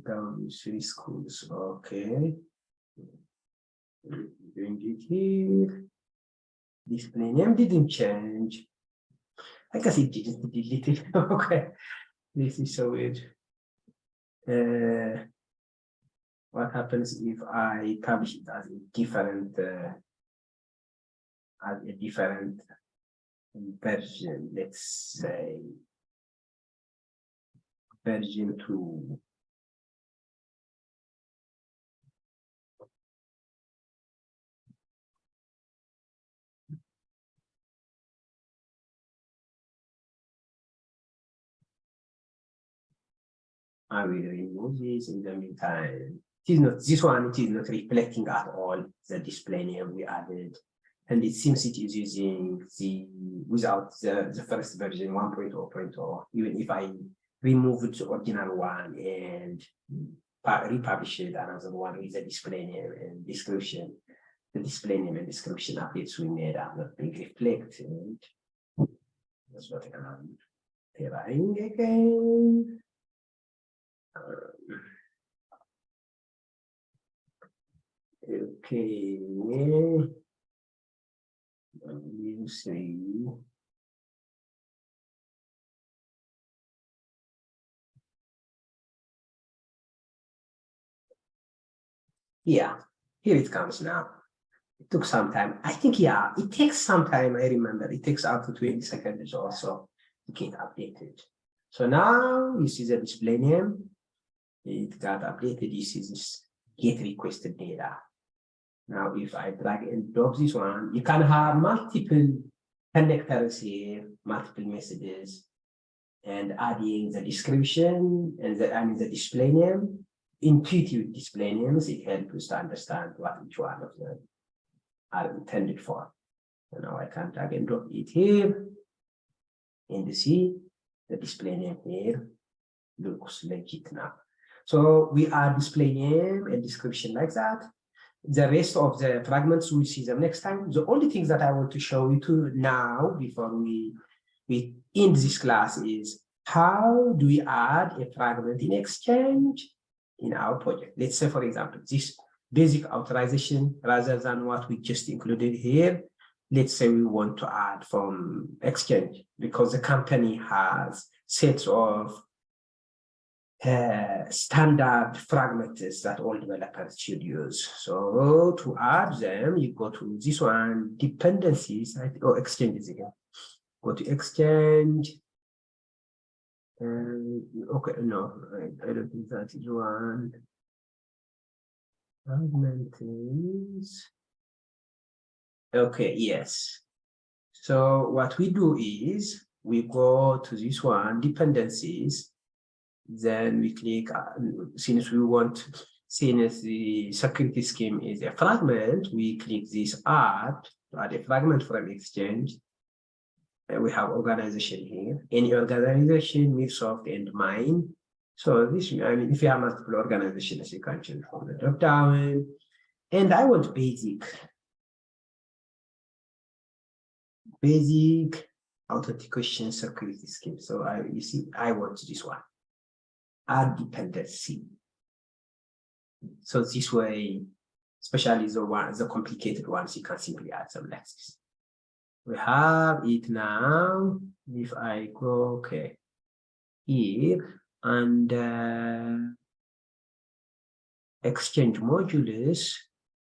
W3 schools, okay. Bring it here. Display name didn't change. I guess it didn't delete it. Okay, this is so weird. What happens if I publish it as a different version? Let's say version 2. I will remove this in the meantime. It is not this one, it is not reflecting at all the display name we added. And it seems it is using without the first version 1.0.0, even if I remove the original one and republish it, another one with the display name and description. The display name and description updates we made are not being reflected. That's what I'm trying again. Okay, you see. Yeah, here it comes now. It took some time. I think, yeah, it takes some time. I remember it takes up to 20 seconds or so to get updated. So now you see the display name. It got updated. You see this get requested data. Now, if I drag and drop this one, you can have multiple connectors here, multiple messages, and adding the description and the display name. Intuitive display names, it helps us to understand what each one of them are intended for. So now I can drag and drop it here, and you see the display name here looks legit now. So we are display name and description like that. The rest of the fragments, we'll see them next time. The only things that I want to show you to now before we end this class is how do we add a fragment in Exchange in our project. Let's say, for example, this basic authorization rather than what we just included here. Let's say we want to add from Exchange because the company has sets of standard fragments that all developers should use. So to add them, you go to this one, dependencies, or exchanges again. Go to Exchange. Okay, no, I don't think that is one. Fragments. Okay, yes. So what we do is we go to this one, dependencies. Then we click, since the security scheme is a fragment, we click this add to add a fragment from Exchange. And we have organization here. Any organization, MuleSoft and mine. So this, I mean, if you have multiple organizations, you can choose from the drop down. And I want basic authentication security scheme. So you see, I want this one. Add dependency. So this way, especially the complicated ones, you can simply add some like this. We have it now. If I go, okay, here and Exchange modules,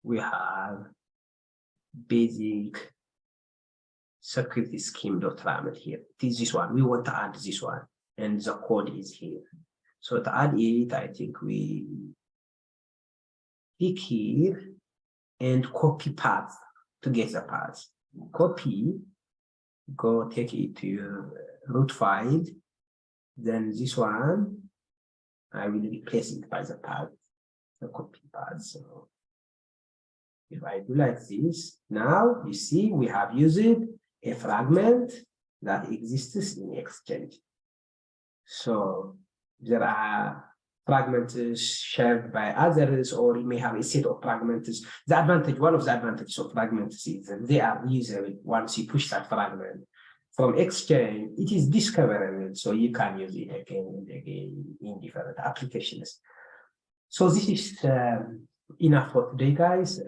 we have basic security scheme.raml here. It is this one. We want to add this one, and the code is here. So to add it, I think we click here and copy path to get the path. Copy, go take it to your root file. Then this one, I will replace it by the path, the copy path. So if I do like this, now you see we have used a fragment that exists in Exchange. So there are fragments shared by others, or you may have a set of fragments. The advantage, one of the advantages of fragments is that they are usable. Once you push that fragment from Exchange, it is discoverable, so you can use it again and again in different applications. So this is enough for today, guys.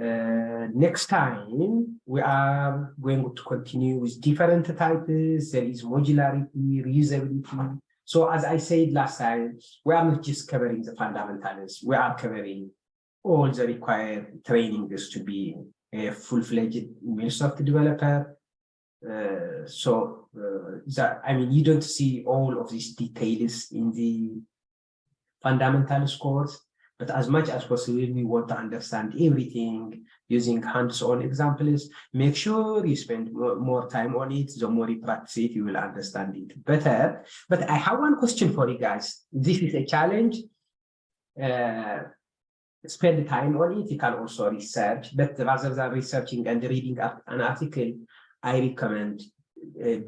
Next time, we are going to continue with different types. There is modularity, reusability. So as I said last time, we are not just covering the fundamentals, we are covering all the required trainings to be a full-fledged MuleSoft developer. I mean, you don't see all of these details in the fundamentals course, but as much as possible, we want to understand everything using hands-on examples. Make sure you spend more time on it. The more you practice it, you will understand it better. But I have one question for you guys. This is a challenge. Spend time on it. You can also research, but rather than researching and reading an article, I recommend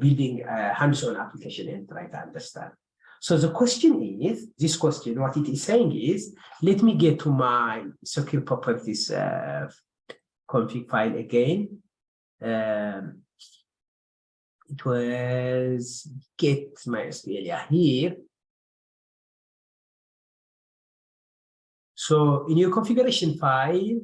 building a hands-on application and try to understand. So the question is, this question, what it is saying is, let me get to my secure properties config file again. It was get MySQL here. So in your configuration file,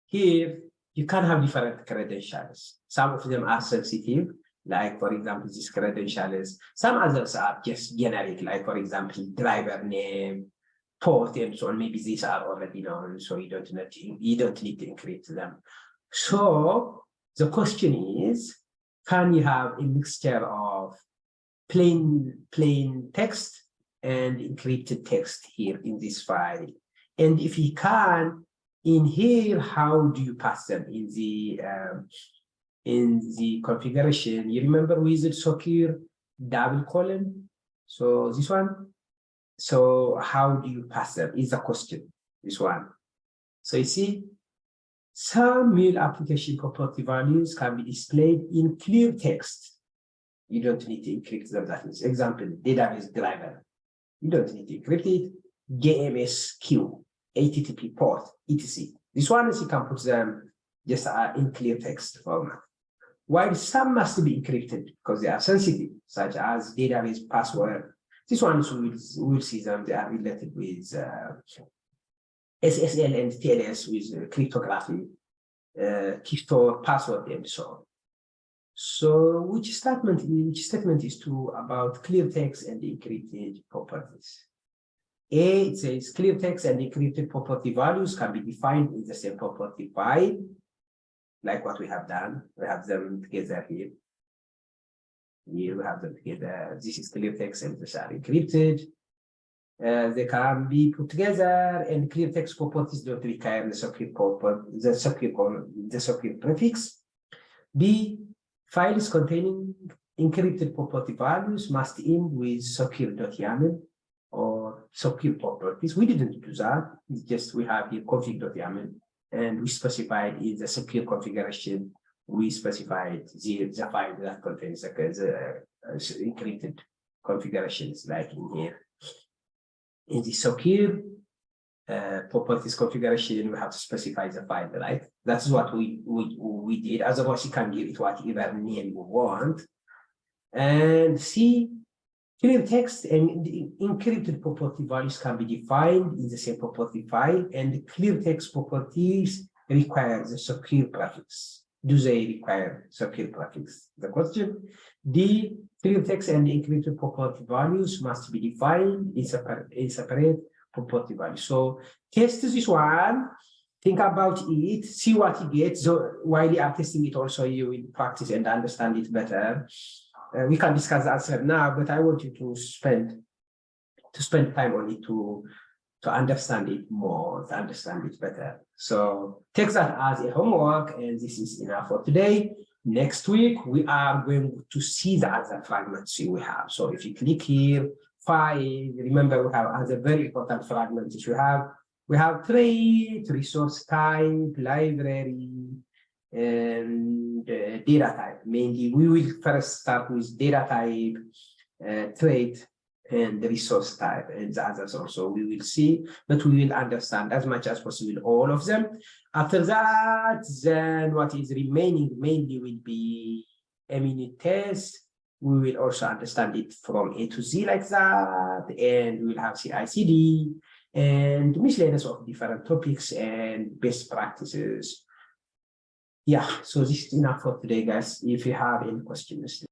here, you can have different credentials. Some of them are sensitive, like, for example, these credentials. Some others are just generic, like, for example, driver name, port and so on. Maybe these are already known, so you don't need to encrypt them. So the question is, can you have a mixture of plain text and encrypted text here in this file? And if you can, in here, how do you pass them in the configuration? You remember we used secure double colon, so this one. So how do you pass them is the question, this one. So you see, some Mule application property values can be displayed in clear text. You don't need to encrypt them. That is, example, database driver. You don't need to encrypt it. JMS queue, HTTP port, etc. This one is you can put them just in clear text format. While some must be encrypted because they are sensitive, such as database password. This one we'll see them. They are related with SSL and TLS with cryptography, key store, password, and so on. So which statement is true about clear text and encrypted properties? A, it says clear text and encrypted property values can be defined in the same property file, like what we have done. We have them together here. Here we have them together. This is clear text and these are encrypted. They can be put together, and clear text properties don't require the secure prefix. B, files containing encrypted property values must end with secure.yaml or secure properties. We didn't do that. It's just we have here config.yaml, and we specified in the secure configuration. We specified the file that contains the encrypted configurations, like in here. In the secure properties configuration, we have to specify the file, right? That's what we did. Otherwise, you can give it whatever name you want. And C, clear text and encrypted property values can be defined in the same property file, and clear text properties require the secure prefix. Do they require secure prefix? The question. D, clear text and encrypted property values must be defined in separate property values. So test this one, think about it, see what you get. So while you are testing it, also you will practice and understand it better. We can discuss the answer now, but I want you to spend time on it to understand it more, to understand it better. So take that as a homework, and this is enough for today. Next week, we are going to see the other fragments we have. So if you click here, 5, remember we have other very important fragments we have trait, resource type, library, and data type. Mainly, we will first start with data type, trait, and the resource type, and the others also we will see, but we will understand as much as possible all of them. After that, then what is remaining mainly will be a minute test. We will also understand it from A to Z like that, and we will have CI/CD and miscellaneous of different topics and best practices. Yeah, so this is enough for today, guys. If you have any questions.